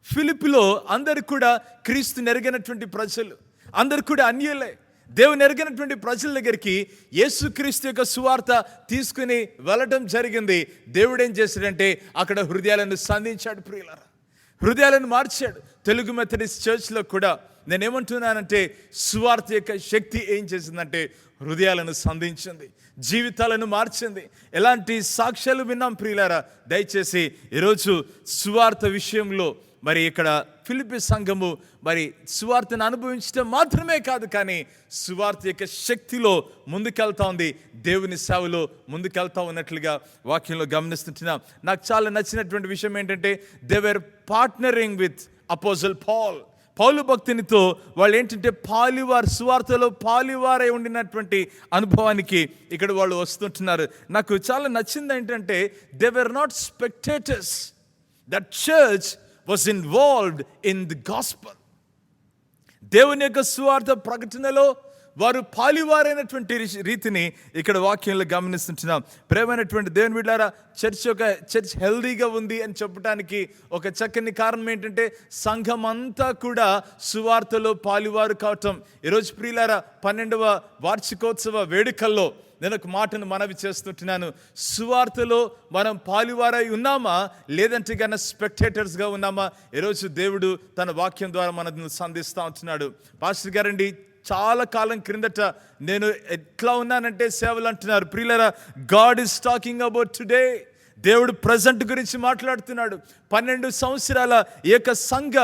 ఫిలిప్పీలో అందరు కూడా క్రీస్తుని ఎరిగినటువంటి ప్రజలు, అందరు కూడా అన్యులే. దేవుని ఎరిగినటువంటి ప్రజల దగ్గరికి యేసుక్రీస్తు యొక్క సువార్త తీసుకుని వెళ్ళడం జరిగింది. దేవుడు ఏం చేశాడంటే అక్కడ హృదయాలను సంధించాడు. ప్రియులారా, హృదయాలను మార్చాడు. తెలుగు మెథడిస్ట్ చర్చ్లో కూడా నేనేమంటున్నానంటే సువార్త యొక్క శక్తి ఏం చేసిందంటే హృదయాలను సంధించింది, జీవితాలను మార్చింది. ఎలాంటి సాక్ష్యాలు విన్నాం ప్రియులారా. దయచేసి ఈరోజు సువార్త విషయంలో మరి ఇక్కడ ఫిలిప్పీ సంఘము మరి సువార్తను అనుభవించడం మాత్రమే కాదు, కానీ సువార్త యొక్క శక్తిలో ముందుకెళ్తా ఉంది, దేవుని సేవలో ముందుకెళ్తా ఉన్నట్లుగా వాక్యంలో గమనిస్తుంటున్నాం. నాకు చాలా నచ్చినటువంటి విషయం ఏంటంటే they were partnering with apostle Paul భక్తునితో వాళ్ళు ఏంటంటే సువార్తలో పాలువారై ఉండినటువంటి అనుభవానికి ఇక్కడ వాళ్ళు వస్తుంటున్నారు. నాకు చాలా నచ్చింది ఏంటంటే they were not spectators, that church was involved in the gospel. దేవుని యొక్క సువార్త ప్రకటనలో వారు పాలువారైనటువంటి రీతిని ఇక్కడ వాక్యంలో గమనిస్తుంటున్నాం. ప్రేమైనటువంటి దేవుని బిడ్డలారా, చర్చ్ హెల్దీగా ఉంది అని చెప్పడానికి ఒక చక్కని కారణం ఏంటంటే సంఘం అంతా కూడా సువార్తలో పాలువారు కావటం. ఈరోజు ప్రియులారా, 12వ వార్షికోత్సవ వేడుకల్లో నేను ఒక మాటను మనవి చేస్తుంటున్నాను. సువార్తలో మనం పాలువారై ఉన్నామా, లేదంటే కన్నా స్పెక్టేటర్స్గా ఉన్నామా? ఈరోజు దేవుడు తన వాక్యం ద్వారా మనల్ని సంధిస్తూ ఉంటున్నాడు. పాస్టర్ గారండి, చాలా కాలం క్రిందట నేను ఎట్లా ఉన్నానంటే సేవలు అంటున్నారు. ప్రియులారా, God is talking about today. దేవుడు ప్రజెంట్ గురించి మాట్లాడుతున్నాడు. 12 సంవత్సరాల ఏక సంఘ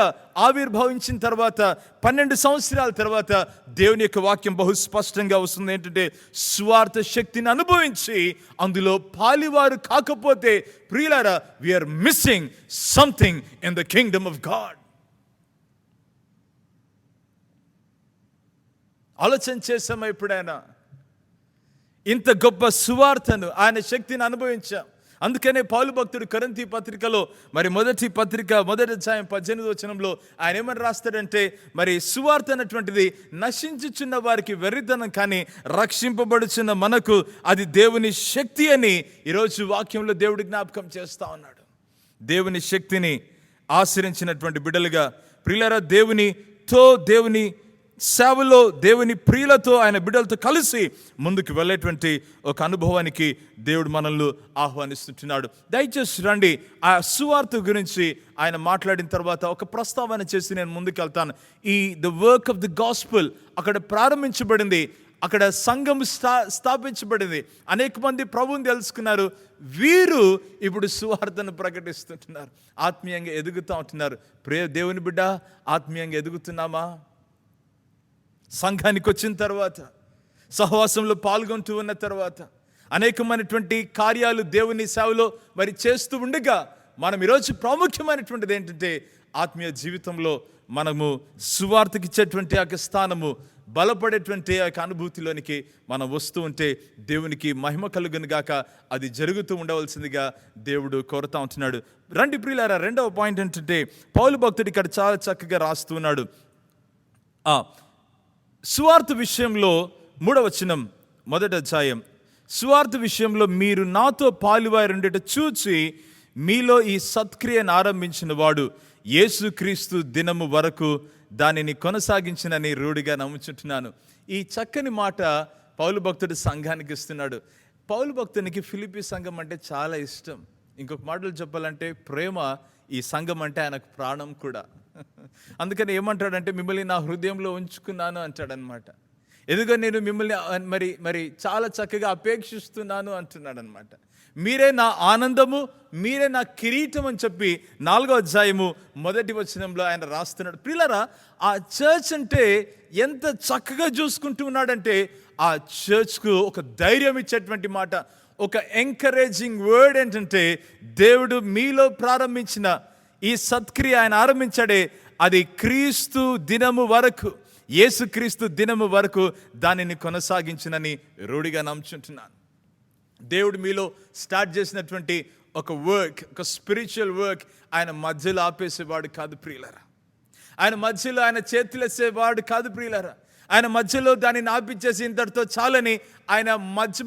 ఆవిర్భవించిన తర్వాత 12 సంవత్సరాల తర్వాత దేవుని యొక్క వాక్యం బహు స్పష్టంగా వస్తుంది. ఏంటంటే స్వార్థ శక్తిని అనుభవించి అందులో పాలివారు కాకపోతే ప్రియులారా, we're missing something in the kingdom of God. ఆలోచన చేసామా ఎప్పుడైనా? ఇంత గొప్ప సువార్తను, ఆయన శక్తిని అనుభవించాం. అందుకనే పౌలు భక్తుడు కొరింథీ పత్రికలో మొదటి అధ్యాయం 18వ వచనంలో ఆయన ఏమని రాస్తాడంటే, సువార్త అన్నటువంటిది నశించుచున్న వారికి వెర్రితనం, కానీ రక్షింపబడుచున్న మనకు అది దేవుని శక్తి అని ఈరోజు వాక్యంలో దేవుడి జ్ఞాపకం చేస్తా ఉన్నాడు. దేవుని శక్తిని ఆశ్రయించినటువంటి బిడ్డలుగా ప్రియులారా, దేవుని సేవలో దేవుని ప్రియులతో ఆయన బిడ్డలతో కలిసి ముందుకు వెళ్ళేటువంటి ఒక అనుభవానికి దేవుడు మనల్ని ఆహ్వానిస్తున్నాడు. దయచేసి రండి, ఆ సువార్త గురించి ఆయన మాట్లాడిన తర్వాత ఒక ప్రస్తావన చేసి నేను ముందుకు వెళ్తాను. The work of the gospel అక్కడ ప్రారంభించబడింది, అక్కడ సంఘం స్థాపించబడింది. అనేక మంది ప్రభువుని తెలుసుకున్నారు. వీరు ఇప్పుడు సువార్తను ప్రకటిస్తుంటున్నారు, ఆత్మీయంగా ఎదుగుతూ ఉంటున్నారు. దేవుని బిడ్డ, ఆత్మీయంగా ఎదుగుతున్నామా? సంఘానికి వచ్చిన తర్వాత, సహవాసంలో పాల్గొంటూ ఉన్న తర్వాత, అనేకమైనటువంటి కార్యాలు దేవుని సేవలో చేస్తూ ఉండగా మనం ఈరోజు ప్రాముఖ్యమైనటువంటిది ఏంటంటే ఆత్మీయ జీవితంలో మనము సువార్తకి ఇచ్చేటువంటి ఆ స్థానము, బలపడేటువంటి ఆ అనుభూతిలోనికి మనం వస్తూ ఉంటే దేవునికి మహిమ కలుగును గాక. అది జరుగుతూ ఉండవలసిందిగా దేవుడు కోరుతా ఉంటున్నాడు. రండి ప్రియులారా, రెండవ పాయింట్ ఏంటంటే పౌలు భక్తుడు ఇక్కడ చాలా చక్కగా రాస్తున్నాడు. సువార్త విషయంలో 3వ వచనం, మొదటి అధ్యాయం. సువార్త విషయంలో మీరు నాతో పాలువారుండేట చూచి మీలో ఈ సత్క్రియను ఆరంభించిన వాడు యేసుక్రీస్తు దినము వరకు దానిని కొనసాగించినని రూఢిగా నమ్ముచుంటున్నాను. ఈ చక్కని మాట పౌలు భక్తుడు సంఘానికి ఇస్తున్నాడు. పౌలు భక్తునికి ఫిలిప్పీ సంఘం అంటే చాలా ఇష్టం. ఇంకొక మాటలు చెప్పాలంటే ప్రేమ. ఈ సంఘం అంటే ఆయనకు ప్రాణం కూడా. అందుకని ఏమంటాడంటే, మిమ్మల్ని నా హృదయంలో ఉంచుకున్నాను అంటాడనమాట. ఎదుగో నేను మిమ్మల్ని మరి చాలా చక్కగా అపేక్షిస్తున్నాను అంటున్నాడు అనమాట. మీరే నా ఆనందము, మీరే నా కిరీటం అని చెప్పి 4వ అధ్యాయము 1వ వచనంలో ఆయన రాస్తున్నాడు. ప్రియులారా, ఆ చర్చ్ అంటే ఎంత చక్కగా చూసుకుంటూ ఉన్నాడంటే, ఆ చర్చ్కు ఒక ధైర్యం ఇచ్చేటువంటి మాట, ఒక ఎంకరేజింగ్ వర్డ్ ఏంటంటే, దేవుడు మీలో ప్రారంభించిన ఈ సత్క్రియ ఆయన ఆరంభించాడే, అది క్రీస్తు దినము వరకు, యేసుక్రీస్తు దినము వరకు దానిని కొనసాగించినని రూఢిగా నమ్ముచుంటున్నాను. దేవుడు మీలో స్టార్ట్ చేసినటువంటి ఒక వర్క్, ఒక స్పిరిచువల్ వర్క్ ఆయన మధ్యలో ఆపేసేవాడు కాదు ప్రియులారా. ఆయన మధ్యలో ఆయన చేతులేసేవాడు కాదు ప్రియులారా. ఆయన మధ్యలో దానిని ఆపిచ్చేసి ఇంతటితో చాలని ఆయన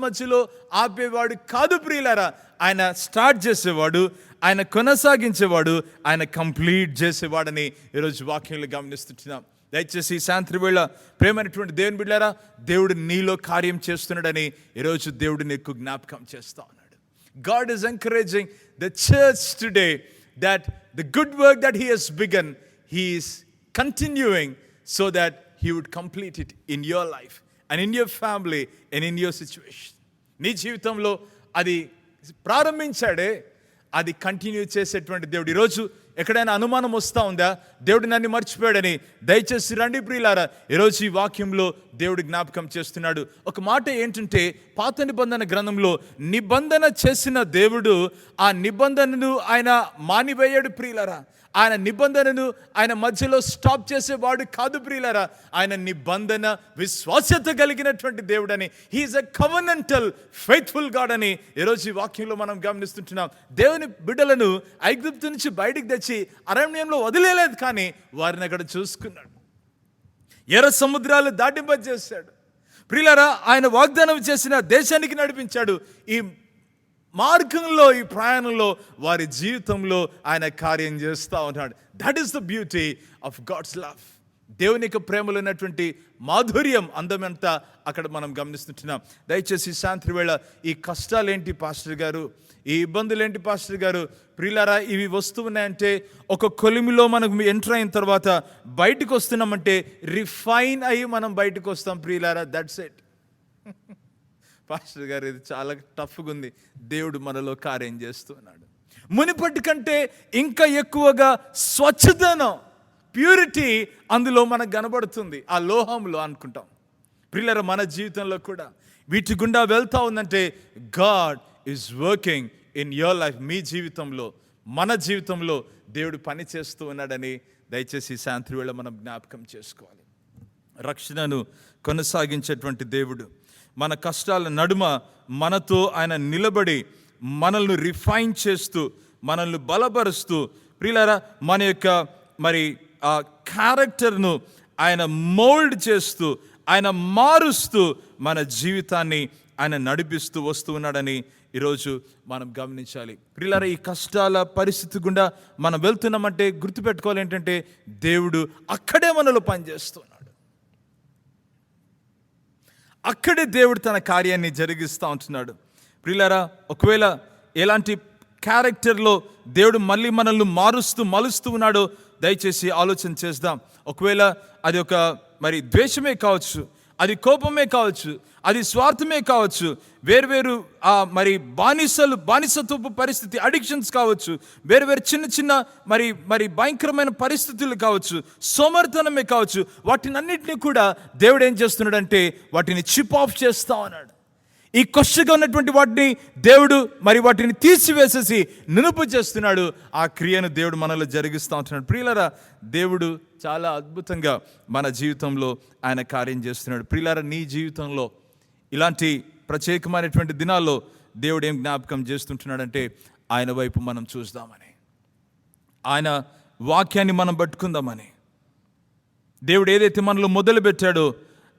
మధ్యలో ఆపేవాడు కాదు ప్రియులారా. ఆయన స్టార్ట్ చేసేవాడు, ఆయన కొనసాగించేవాడు, ఆయన కంప్లీట్ చేసేవాడని ఈరోజు వాక్యంలో గమనిస్తున్నాం. దయచేసి సాయంత్రం వేళ ప్రేమైనటువంటి దేవుని బిడ్డలారా, దేవుడు నీలో కార్యం చేస్తున్నాడని ఈరోజు దేవుడు నీకు జ్ఞాపకం చేస్తా ఉన్నాడు. God is encouraging the church today that the good work that he has begun, he is continuing so that he would complete it in your life and in your family and in your situation. నీ జీవితంలో అది ప్రారంభించాడే, అది continue చేసేటువంటి దేవుడు. ఈరోజు ఎక్కడైనా అనుమానం వస్తూ ఉందా, దేవుడు నన్ను మర్చిపోయాడని? దయచేసి రండి ప్రియులారా, ఈరోజు ఈ వాక్యంలో దేవుడు జ్ఞాపకం చేస్తున్నాడు. ఒక మాట ఏంటంటే, పాత నిబంధన గ్రంథంలో నిబంధన చేసిన దేవుడు ఆ నిబంధనను ఆయన మానివేయడు ప్రియులారా. ఆయన నిబంధనను ఆయన మధ్యలో స్టాప్ చేసేవాడు కాదు ప్రియులారా. ఆయన నిబంధన విశ్వాస్యత కలిగినటువంటి దేవుడని, హీఈస్ ఎ కవెనెంటల్ ఫెయిత్ఫుల్ గాడ్ అని ఈరోజు ఈ వాక్యంలో మనం గమనిస్తుంటున్నాం. దేవుని బిడ్డలను ఐగుప్తు నుంచి బయటికి తెచ్చి అరణ్యంలో వదిలేలేదు, కానీ వారిని అక్కడ చూసుకున్నాడు. ఎర్ర సముద్రాలు దాటింపజేశాడు ప్రియులారా. ఆయన వాగ్దానం చేసిన దేశానికి నడిపించాడు. ఈ మార్గంలో, ఈ ప్రయాణంలో, వారి జీవితంలో ఆయన కార్యం చేస్తూ ఉన్నాడు. That is the beauty of God's love. దేవుని యొక్క ప్రేమలో ఉన్నటువంటి మాధుర్యం, అందమంతా అక్కడ మనం గమనిస్తుంటున్నాం. దయచేసి సాయంత్రం వేళ ఈ కష్టాలేంటి పాస్టర్ గారు, ఈ ఇబ్బందులేంటి పాస్టర్ గారు? ప్రియులారా, ఇవి వస్తున్నాయంటే ఒక కొలిమిలో మనం ఎంటర్ అయిన తర్వాత బయటకు వస్తున్నామంటే రిఫైన్ అయ్యి మనం బయటకు వస్తాం ప్రియులారా. That's it. పాస్టర్ గారు ఇది చాలా టఫ్గా ఉంది. దేవుడు మనలో కార్యం చేస్తున్నాడు. మునిపటి కంటే ఇంకా ఎక్కువగా స్వచ్ఛదనం, ప్యూరిటీ అందులో మనకు కనబడుతుంది, ఆ లోహంలో అనుకుంటాం. ప్రియులారా, మన జీవితంలో కూడా వీటి గుండా వెళ్తా ఉందంటే God is working in your life. మీ జీవితంలో, మన జీవితంలో దేవుడు పని చేస్తూ ఉన్నాడని దయచేసి సాయంత్రం వేళ మనం జ్ఞాపకం చేసుకోవాలి. రక్షణను కొనసాగించేటువంటి దేవుడు మన కష్టాల నడుమ మనతో ఆయన నిలబడి మనల్ని రిఫైన్ చేస్తూ, మనల్ని బలపరుస్తూ, ప్రియులారా మన యొక్క మరి ఆ క్యారెక్టర్ను ఆయన మోల్డ్ చేస్తూ, ఆయన మారుస్తూ మన జీవితాన్ని ఆయన నడిపిస్తూ వస్తూ ఉన్నాడని ఈరోజు మనం గమనించాలి. ప్రియులారా, ఈ కష్టాల పరిస్థితి గుండా మనం వెళ్తున్నామంటే గుర్తుపెట్టుకోవాలి ఏంటంటే దేవుడు అక్కడే మనలో పనిచేస్తున్నాడు. అక్కడే దేవుడు తన కార్యాన్ని జరిగిస్తూ ఉంటున్నాడు. ప్రియులారా, ఒకవేళ ఎలాంటి క్యారెక్టర్లో దేవుడు మళ్ళీ మనల్ని మలుస్తూ ఉన్నాడో దయచేసి ఆలోచన చేద్దాం. ఒకవేళ అది ఒక మరి ద్వేషమే కావచ్చు, అది కోపమే కావచ్చు, అది స్వార్థమే కావచ్చు, వేరువేరు మరి బానిసత్వపు పరిస్థితి, అడిక్షన్స్ కావచ్చు, వేరువేరు చిన్న మరి భయంకరమైన పరిస్థితులు కావచ్చు, సోమర్తనమే కావచ్చు, వాటిని అన్నింటినీ కూడా దేవుడు ఏం చేస్తున్నాడంటే వాటిని చిప్ ఆఫ్ చేస్తా ఉన్నాడు. ఈ కొత్తగా ఉన్నటువంటి వాటిని దేవుడు మరి వాటిని తీసివేసేసి నునుపు చేస్తున్నాడు. ఆ క్రియను దేవుడు మనలో జరిగిస్తూ ఉంటున్నాడు. ప్రియులారా, దేవుడు చాలా అద్భుతంగా మన జీవితంలో ఆయన కార్యం చేస్తున్నాడు. ప్రియులారా, నీ జీవితంలో ఇలాంటి ప్రత్యేకమైనటువంటి దినాల్లో దేవుడు ఏం జ్ఞాపకం చేస్తుంటున్నాడంటే ఆయన వైపు మనం చూద్దామని, ఆయన వాక్యాన్ని మనం పట్టుకుందామని. దేవుడు ఏదైతే మనలో మొదలు పెట్టాడో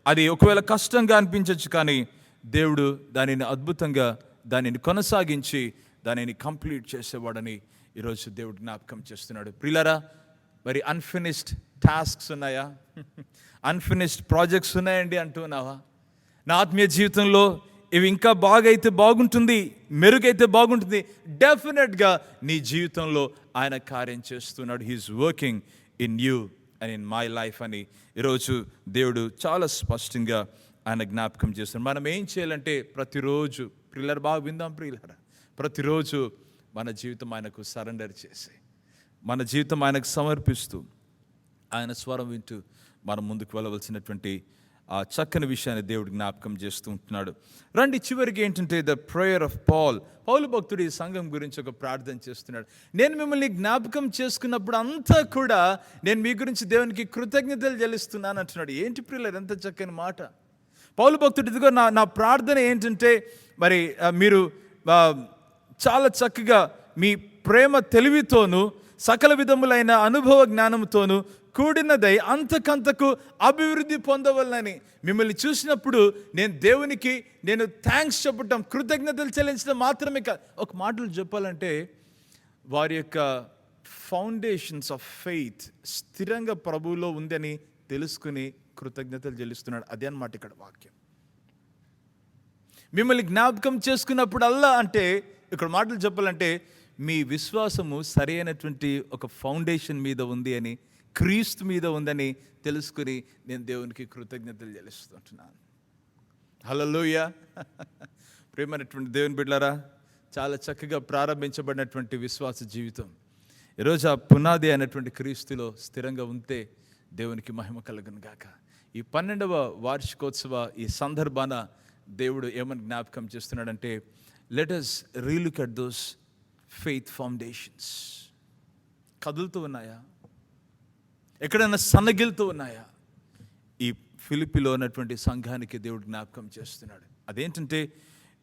అది ఒకవేళ కష్టంగా అనిపించవచ్చు, కానీ దేవుడు దానిని అద్భుతంగా దానిని కొనసాగించి దానిని కంప్లీట్ చేసేవాడని ఈరోజు దేవుడు జ్ఞాపకం చేస్తున్నాడు. ప్రియులారా, మరి అన్ఫినిష్డ్ టాస్క్స్ ఉన్నాయా, అన్ఫినిష్డ్ ప్రాజెక్ట్స్ ఉన్నాయండి అంటున్నావా? నా ఆత్మీయ జీవితంలో ఇవి ఇంకా బాగైతే బాగుంటుంది, మెరుగైతే బాగుంటుంది. డెఫినెట్గా నీ జీవితంలో ఆయన కార్యం చేస్తున్నాడు. He is working in you and in my life అని ఈరోజు దేవుడు చాలా స్పష్టంగా ఆయన జ్ఞాపకం చేస్తున్నాడు. మనం ఏం చేయాలంటే ప్రతిరోజు, ప్రియులారా బాగా విందాం ప్రియులారా, ప్రతిరోజు మన జీవితం ఆయనకు సరెండర్ చేసి, మన జీవితం ఆయనకు సమర్పిస్తూ, ఆయన స్వరం వింటూ మనం ముందుకు వెళ్ళవలసినటువంటి ఆ చక్కని విషయాన్ని దేవుడు జ్ఞాపకం చేస్తూ ఉంటున్నాడు. రండి, చివరికి ఏంటంటే ద ప్రేయర్ ఆఫ్ పౌలు భక్తుడు ఈ సంఘం గురించి ఒక ప్రార్థన చేస్తున్నాడు. నేను మిమ్మల్ని జ్ఞాపకం చేసుకున్నప్పుడు అంతా కూడా నేను మీ గురించి దేవునికి కృతజ్ఞతలు చెల్లిస్తున్నాను అంటున్నాడు. ఏంటి ప్రియులారా, ఎంత చక్కని మాట. పౌలు భక్తుడు ఇదిగో నా ప్రార్థన ఏంటంటే మరి మీరు చాలా చక్కగా మీ ప్రేమ తెలివితోనూ సకల విధములైన అనుభవ జ్ఞానంతోనూ కూడినదై అంతకంతకు అభివృద్ధి పొందవలనని. మిమ్మల్ని చూసినప్పుడు నేను దేవునికి థ్యాంక్స్ చెప్పటం, కృతజ్ఞతలు చెల్లించడం మాత్రమే కాదు, ఒక మాటలు చెప్పాలంటే వారి యొక్క ఫౌండేషన్స్ ఆఫ్ ఫెయిత్ స్థిరంగా ప్రభువులో ఉందని తెలుసుకుని కృతజ్ఞతలు చెల్లిస్తున్నాడు. అదే అన్నమాట ఇక్కడ వాక్యం. మిమ్మల్ని జ్ఞాపకం చేసుకున్నప్పుడల్లా అంటే ఇక్కడ మాటలు చెప్పాలంటే మీ విశ్వాసము సరైనటువంటి ఒక ఫౌండేషన్ మీద ఉంది అని, క్రీస్తు మీద ఉందని తెలుసుకుని నేను దేవునికి కృతజ్ఞతలు చెల్లిస్తుంటున్నాను. హల్లెలూయా. ప్రేమైనటువంటి దేవుని బిడ్డలారా, చాలా చక్కగా ప్రారంభించబడినటువంటి విశ్వాస జీవితం ఈరోజు ఆ పునాది అయినటువంటి క్రీస్తులో స్థిరంగా ఉంటే దేవునికి మహిమ కలుగును గాక. ఈ 12వ వార్షికోత్సవ ఈ సందర్భాన దేవుడు ఏమని జ్ఞాపకం చేస్తున్నాడంటే let us relook at those faith foundations. కదులుతూ ఉన్నాయా? ఎక్కడైనా సన్నగిలుతూ ఉన్నాయా? ఈ ఫిలిప్పీలో ఉన్నటువంటి సంఘానికి దేవుడు జ్ఞాపకం చేస్తున్నాడు. అదేంటంటే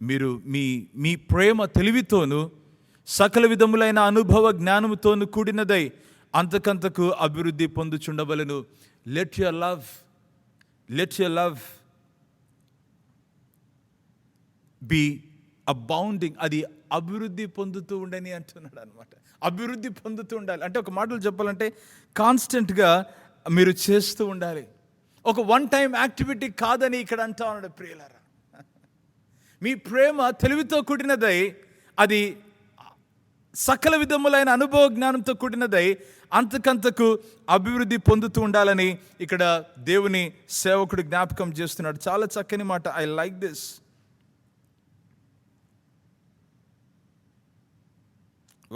మీరు మీ ప్రేమ తెలివితోనూ సకల విధములైన అనుభవ జ్ఞానముతోనూ కూడినదై అంతకంతకు అభివృద్ధి పొందుచుండవలెను. Let your love be abounding. అది అభివృద్ధి పొందుతూ ఉండని అంటున్నాడు అనమాట. అభివృద్ధి పొందుతూ ఉండాలి అంటే ఒక మాటలు చెప్పాలంటే కాన్స్టెంట్గా మీరు చేస్తూ ఉండాలి. ఒక వన్ టైం యాక్టివిటీ కాదని ఇక్కడ అంటా ఉన్నాడు. ప్రియులారా, మీ ప్రేమ తెలివితో కూడినదై అది సకల విధములైన అనుభవ జ్ఞానంతో కూడినదై అంతకంతకు అభివృద్ధి పొందుతూ ఉండాలని ఇక్కడ దేవుని సేవకుడు జ్ఞాపకం చేస్తున్నాడు. చాలా చక్కని మాట. I like this.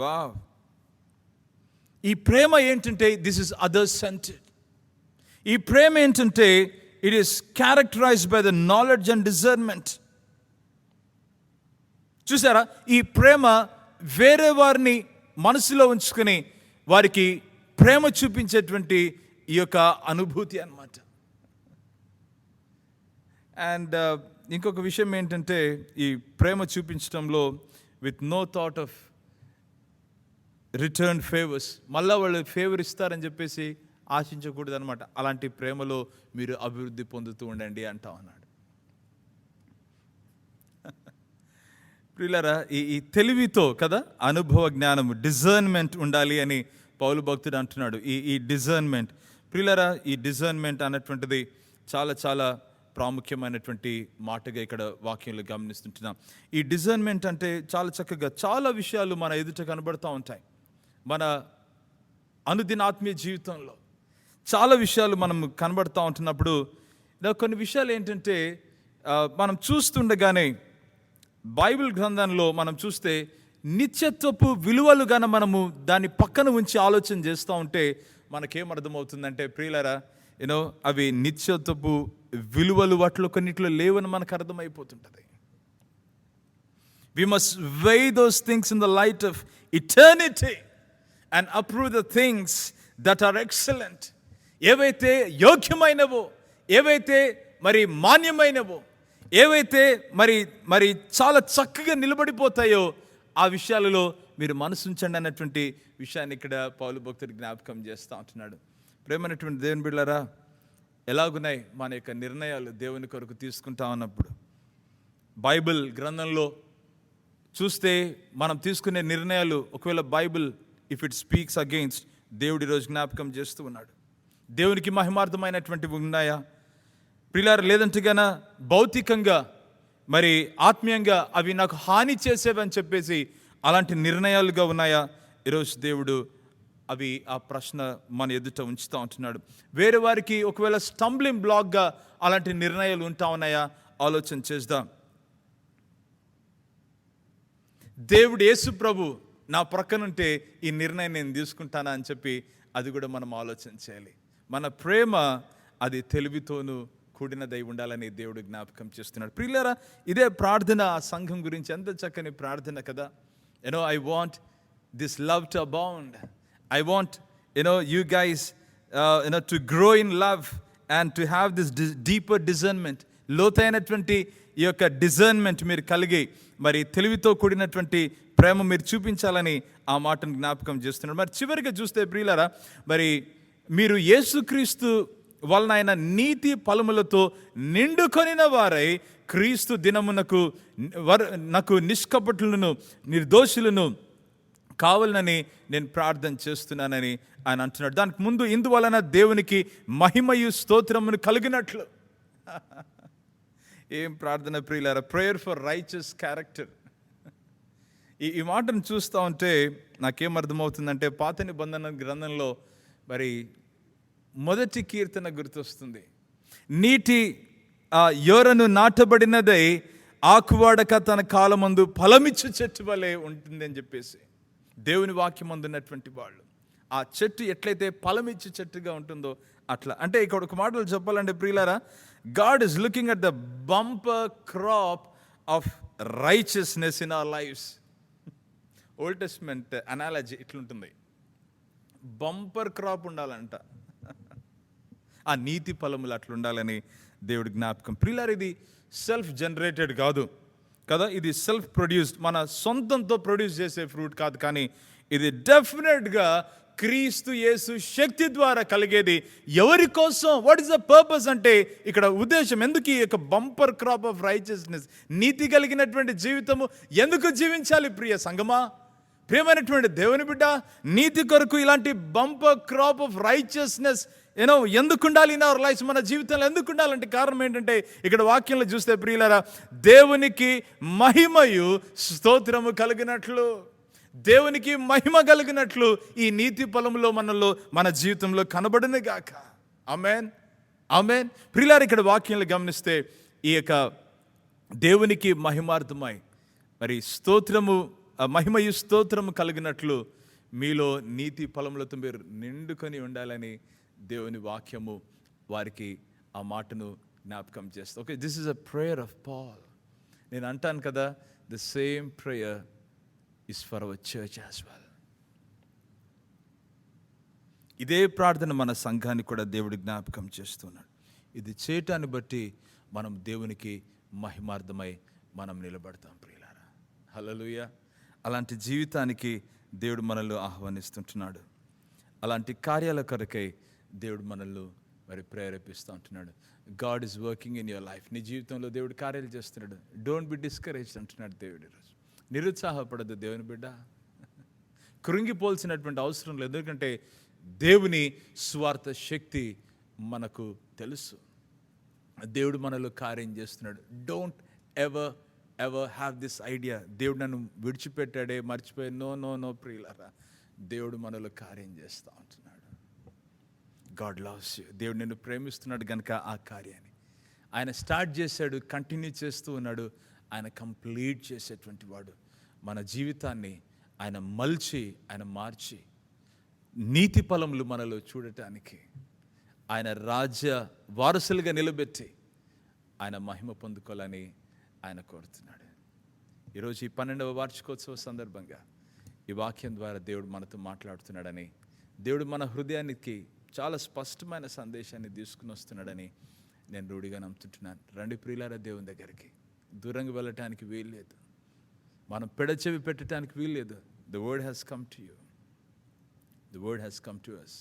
వావ్. ఈ ప్రేమ ఏంటంటే దిస్ ఇస్ అదర్ సెంటెడ్. ఈ ప్రేమ ఏంటంటే it is characterised by the knowledge and discernment. చూసారా, ఈ ప్రేమ వేరే వారిని మనసులో ఉంచుకొని వారికి ప్రేమ చూపించేటువంటి ఈ యొక్క అనుభూతి అన్నమాట. అండ్ ఇంకొక విషయం ఏంటంటే ఈ ప్రేమ చూపించడంలో with no thought of return favours, మళ్ళా వాళ్ళు ఫేవర్ ఇస్తారని చెప్పేసి ఆశించకూడదు అనమాట. అలాంటి ప్రేమలో మీరు అభివృద్ధి పొందుతూ ఉండండి అంటా ఉన్నాడు. ప్రియులారా, ఈ తెలివితో కదా అనుభవ జ్ఞానం, డిజర్న్మెంట్ ఉండాలి అని పౌలు భక్తుడు అంటున్నాడు. ఈ డిజర్న్మెంట్ ప్రియులారా, ఈ డిజర్న్మెంట్ అన్నటువంటిది చాలా చాలా ప్రాముఖ్యమైనటువంటి మాటగా ఇక్కడ వాక్యంలో గమనిస్తుంటున్నాం. ఈ డిజర్న్మెంట్ అంటే చాలా చక్కగా చాలా విషయాలు మన ఎదుట కనబడుతూ ఉంటాయి. మన అనుదిన ఆత్మీయ జీవితంలో చాలా విషయాలు మనం కనబడుతూ ఉంటున్నప్పుడు కొన్ని విషయాలు ఏంటంటే మనం చూస్తుండగానే బైబిల్ గ్రంథంలో మనం చూస్తే నిత్యత్వపు విలువలు గాన మనము దాన్ని పక్కన ఉంచి ఆలోచన చేస్తూ ఉంటే మనకేం అర్థమవుతుందంటే ప్రియులారా, అవి నిత్యత్వపు విలువలు వాటిలో కొన్నిట్లో లేవని మనకు అర్థమైపోతుంటుంది. We must weigh those things in the light of eternity and approve the things that are excellent. ఏవైతే యోగ్యమైనవో, ఏవైతే మరి మాన్యమైనవో, ఏవైతే మరి చాలా చక్కగా నిలబడిపోతాయో ఆ విషయాలలో మీరు మనసు ఉంచండి అన్నటువంటి విషయాన్ని ఇక్కడ పౌలు భక్తుడు జ్ఞాపకం చేస్తూ ఉంటున్నాడు. ప్రేమైనటువంటి దేవుని బిడ్డలారా, ఎలాగున్నాయి మన యొక్క నిర్ణయాలు దేవుని కొరకు తీసుకుంటా ఉన్నప్పుడు? బైబిల్ గ్రంథంలో చూస్తే మనం తీసుకునే నిర్ణయాలు, ఒకవేళ Bible if it speaks against, దేవుడు ఈరోజు జ్ఞాపకం చేస్తూ ఉన్నాడు. దేవునికి మహిమార్థమైనటువంటివి ఉన్నాయా ప్రియులారా? లేదంటే గన భౌతికంగా మరి ఆత్మీయంగా అవి నాకు హాని చేసేవని చెప్పేసి అలాంటి నిర్ణయాలుగా ఉన్నాయా? ఈరోజు దేవుడు అవి ఆ ప్రశ్న మన ఎదుట ఉంచుతూ ఉంటున్నాడు. వేరే వారికి ఒకవేళ స్టంబ్లింగ్ బ్లాక్గా అలాంటి నిర్ణయాలు ఉంటా ఉన్నాయా? ఆలోచన చేద్దాం. దేవుడు యేసు ప్రభు నా ప్రక్కనుంటే ఈ నిర్ణయం నేను తీసుకుంటానా అని చెప్పి అది కూడా మనం ఆలోచన చేయాలి. మన ప్రేమ అది తెలివితోనూ కూడినదై ఉండాలని దేవుడు జ్ఞాపకం చేస్తున్నాడు. ప్రియులారా, ఇదే ప్రార్థన ఆ సంఘం గురించి ఎంత చక్కని ప్రార్థన కదా. I want this love to abound. I want, you guys, to grow in love and to have this deeper discernment. లోతైనటువంటి ఈ యొక్క డిజర్న్మెంట్ మీరు కలిగి మరి తెలివితో కూడినటువంటి ప్రేమ మీరు చూపించాలని ఆ మాటను జ్ఞాపకం చేస్తున్నాడు. మరి చివరిగా చూస్తే ప్రియులారా, మరి మీరు యేసుక్రీస్తు వలన ఆయన నీతి ఫలములతో నిండుకొనిన వారై క్రీస్తు దినమునకు నాకు నిష్కపటులను నిర్దోషులను కావాలని నేను ప్రార్థన చేస్తున్నానని ఆయన అంటున్నాడు. దానికి ముందు ఇందువలన దేవునికి మహిమయు స్తోత్రమును కలిగినట్లు. ఏం ప్రార్థన ప్రియులారా! Prayer for righteous character. ఈ మాటను చూస్తూ ఉంటే నాకేం అర్థమవుతుందంటే పాత నిబంధన గ్రంథంలో మరి మొదటి కీర్తన గుర్తొస్తుంది. నీటి యోరను నాటబడినదై ఆకువాడక తన కాలమందు ఫలమిచ్చు చెట్టు వలె ఉంటుంది అని చెప్పేసి దేవుని వాక్యం అందున్నటువంటి వాళ్ళు ఆ చెట్టు ఎట్లయితే ఫలమిచ్చు చెట్టుగా ఉంటుందో అట్లా. అంటే ఇక్కడ ఒక మాటలు చెప్పాలంటే ప్రియులారా, God is looking at the bumper crop of righteousness in our lives. Old Testament analogy ఇట్లుంటుంది, బంపర్ క్రాప్ ఉండాలంట, ఆ నీతి ఫలములు అట్లా ఉండాలని దేవుడి జ్ఞాపకం. ప్రియులారా, ఇది సెల్ఫ్ జనరేటెడ్ కాదు కదా, ఇది సెల్ఫ్ ప్రొడ్యూస్డ్, మన సొంతంతో ప్రొడ్యూస్ చేసే ఫ్రూట్ కాదు, కానీ ఇది డెఫినెట్గా క్రీస్తు యేసు శక్తి ద్వారా కలిగేది. ఎవరి కోసం? వాట్ ఈస్ ద పర్పస్ అంటే ఇక్కడ ఉద్దేశం, ఎందుకు ఈ యొక్క బంపర్ క్రాప్ ఆఫ్ రైచియస్నెస్, నీతి కలిగినటువంటి జీవితము ఎందుకు జీవించాలి ప్రియ సంగమా, ప్రియమైనటువంటి దేవుని బిడ్డ? నీతి కొరకు ఇలాంటి బంపర్ క్రాప్ ఆఫ్ రైచియస్నెస్ ఎందుకు ఉండాలి ఇన్ అవర్ లైఫ్, మన జీవితంలో ఎందుకు ఉండాలంటే కారణం ఏంటంటే ఇక్కడ వాక్యంలో చూస్తే ప్రియులారా, దేవునికి మహిమయు స్తోత్రము కలిగినట్లు, దేవునికి మహిమ కలిగినట్లు ఈ నీతి ఫలములో మనలో మన జీవితంలో కనబడును గాక. ఆమేన్, ఆమేన్. ప్రియులారా, ఇక్కడ వాక్యంలో గమనిస్తే ఈ యొక్క దేవునికి మహిమార్థమై మరి స్తోత్రము మహిమయు స్తోత్రము కలిగినట్లు మీలో నీతి ఫలములతో మీరు నిండుకొని ఉండాలని దేవుని వాక్యము వారికి ఆ మాటను జ్ఞాపకం చేస్తుంది. Okay, this is a prayer of Paul. నేను అంటాను కదా, the same prayer is for our church as well. ఇదే ప్రార్థన మన సంఘానికి కూడా దేవుడు జ్ఞాపకం చేస్తున్నాడు. ఇది చేయటాన్ని బట్టి మనం దేవునికి మహిమార్థమై మనం నిలబడతాం ప్రియులారా. హల్లెలూయా. అలాంటి జీవితానికి దేవుడు మనల్ని ఆహ్వానిస్తుంటున్నాడు. అలాంటి కార్యాల కొరకై దేవుడు మనల్ని మరి ప్రేరేపిస్తూ ఉంటున్నాడు. God is working in your life. నీ జీవితంలో దేవుడు కార్యాలు చేస్తున్నాడు. డోంట్ బి డిస్కరేజ్డ్ అంటున్నాడు దేవుడు ఈరోజు. నిరుత్సాహపడద్దు దేవుని బిడ్డ. కృంగిపోల్సినటువంటి అవసరం లేదు, ఎందుకంటే దేవుని స్వార్థ శక్తి మనకు తెలుసు. దేవుడు మనలో కార్యం చేస్తున్నాడు. Don't ever have this idea, దేవుడు నన్ను విడిచిపెట్టాడే, మర్చిపోయి. నో నో నో ప్రియులారా, దేవుడు మనలో కార్యం చేస్తూ ఉంటున్నాడు. God loves you. దేవుడు నిన్ను ప్రేమిస్తున్నాడు కనుక ఆ కార్యాన్ని ఆయన స్టార్ట్ చేశాడు, కంటిన్యూ చేస్తూ ఉన్నాడు. ఆయన కంప్లీట్ చేసేటువంటి వాడు. మన జీవితాన్ని ఆయన మలిచి, ఆయన మార్చి నీతి ఫలములు మనలో చూడటానికి, ఆయన రాజ్య వారసులుగా నిలబెట్టి ఆయన మహిమ పొందుకోవాలని ఆయన కోరుతున్నాడు. ఈరోజు ఈ 12వ వార్షికోత్సవ సందర్భంగా ఈ వాక్యం ద్వారా దేవుడు మనతో మాట్లాడుతున్నాడని, దేవుడు మన హృదయానికి చాలా స్పష్టమైన సందేశాన్ని తీసుకుని వస్తున్నాడని నేను రూఢిగా నమ్ముతుంటున్నాను. రండి ప్రియులారా, దేవుని దగ్గరికి దూరంగా వెళ్ళటానికి వీల్లేదు. మనం పెడచెవి పెట్టడానికి వీల్లేదు. The word has come to you. The word has come to us.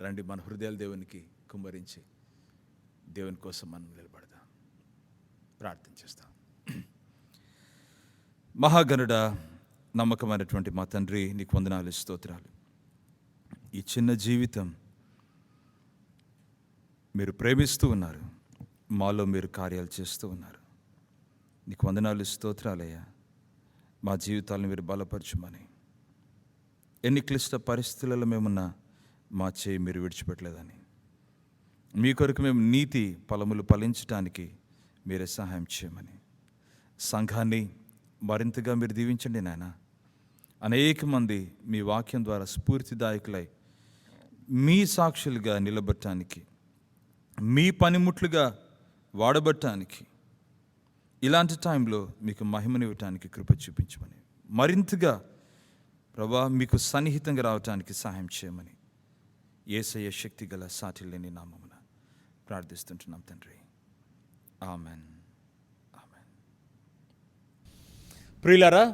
రండి, మన హృదయాలు దేవునికి కుమ్మరించి దేవుని కోసం మనం నిలబడదాం, ప్రార్థన చేస్తాం. మహాగణుడ, నమ్మకమైనటువంటి మా తండ్రి, నీకు వందనాలు, స్తోత్రాలు. ఈ చిన్న జీవితం మీరు ప్రేమిస్తూ ఉన్నారు, మాలో మీరు కార్యాలు చేస్తూ ఉన్నారు. నీకు వందనాలు, స్తోత్రాలయ్యా. మా జీవితాలను మీరు బలపరచుమని, ఎన్ని క్లిష్ట పరిస్థితులలో మేమున్నా మా చేయి మీరు విడిచిపెట్టలేదని, మీ కొరకు మేము నీతి ఫలములు ఫలించడానికి మీరే సహాయం చేయమని, సంఘాన్ని మరింతగా మీరు దీవించండి నాయన. అనేక మంది మీ వాక్యం ద్వారా స్ఫూర్తిదాయకులై మీ సాక్షులుగా నిలబడటానికి, మీ పనిముట్లుగా వాడబట్టడానికి, ఇలాంటి టైంలో మీకు మహిమనివ్వటానికి కృప చూపించమని, మరింతగా ప్రభా మీకు సన్నిహితంగా రావటానికి సహాయం చేయమని యేసయ్య శక్తి గల సాటి లేని నామమున ప్రార్థిస్తుంటున్నాం తండ్రి. Amen, amen. ప్రియులారా,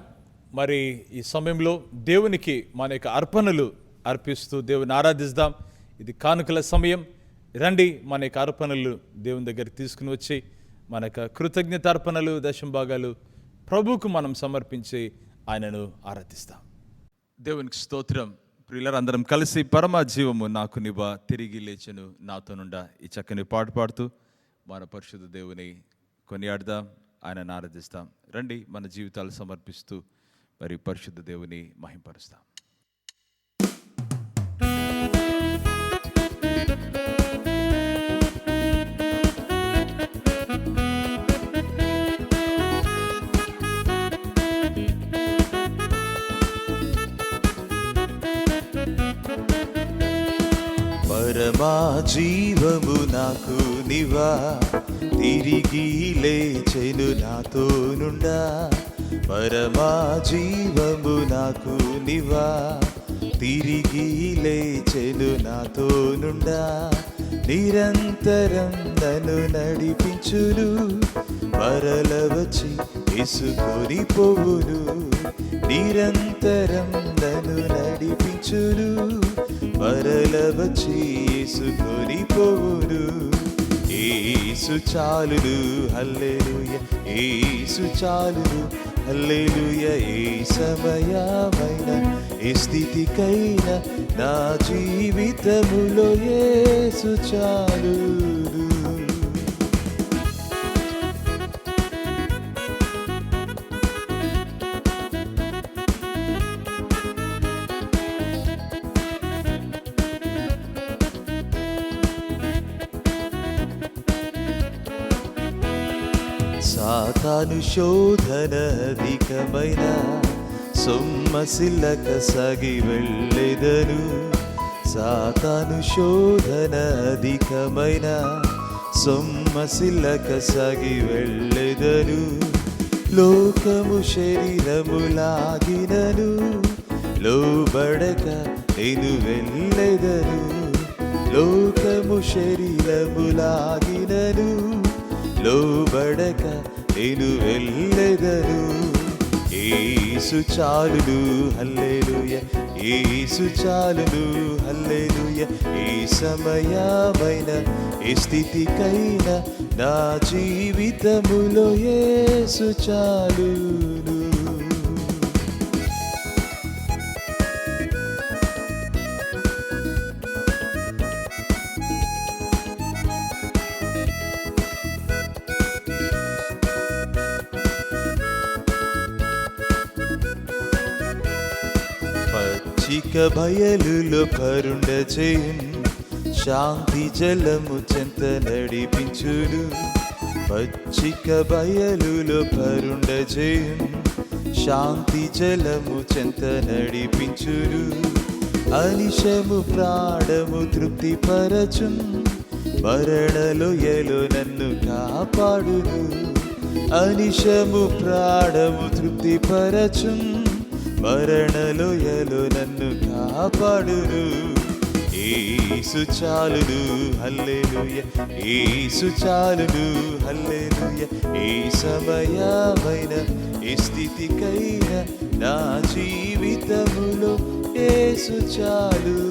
మరి ఈ సమయంలో దేవునికి మన యొక్క అర్పణలు అర్పిస్తూ దేవుని ఆరాధిస్తాం. ఇది కానుకల సమయం. రండి, మన యొక్క అర్పణలు దేవుని దగ్గర తీసుకుని వచ్చి మన యొక్క కృతజ్ఞత అర్పణలు, దశంభాగాలు ప్రభువుకు మనం సమర్పించి ఆయనను ఆరాధిస్తాం. దేవునికి స్తోత్రం. ప్రియులారా, అందరం కలిసి పరమ జీవము నాకు నివ్వ, తిరిగి లేచెను నాతో నుండా ఈ చక్కని పాట పాడుతూ మన పరిశుద్ధ దేవుని కొనియాడదాం, ఆయనను ఆరాధిస్తాం. రండి, మన జీవితాలు సమర్పిస్తూ మరి పరిశుద్ధ దేవుని మహింపరుస్తాం. పరమా జీవము నాకు నివా, తిరిగి లేచెను నాతో నుండా. పరమా జీవము నాకు నివా, తిరిగి లేచెను నాతో నుండా. నిరంతరం నన్ను నడిపించును, మరల వచ్చి తీసుకొని పోవును. నిరంతరం నన్ను నడిపించును, మరల వచ్చి యేసుకొని పోవును. యేసు చాలును, హల్లెలూయా, యేసు చాలును, హల్లెలూయా. ఏ సమయమైన ఏ స్థితికైనా నా జీవితములో యేసు చాలును. సాతాను శోధన అధికమైన సొమ్మసిల్లక సాగి వెళ్ళెదను. సాతాను శోధన అధికమైన సొమ్మసిల్లక సాగి వెళ్ళెదను. లోకము శరీరములాగినను లోబడక నేను వెళ్ళెదను. లోకము శరీరములాగినను లోబడక నేను వెళ్ళెదను. యేసు చాలును హల్లెలూయా, యేసు చాలును హల్లెలూయా. ఏ సమయమైన ఏ స్థితికైనా నా జీవితములో యేసు చాలును. పచ్చిక బయలులో పరుండ చేయును, శాంతి జలము చెంత నడిపించును. పచ్చిక బయలులో పరుండ చేయును, శాంతి జలము చెంత నడిపించును. అనిశము ప్రాణము తృప్తిపరచున్, మరణలోయలో నన్ను కాపాడును. అనిశము ప్రాణము తృప్తిపరచున్, మరణలోయలో నన్ను కాపాడును. యేసు చాలును హల్లెలూయా, యేసు చాలును హల్లెలూయా. ఏ సమయమైన ఏ స్థితికైనా నా జీవితములో యేసు చాలును.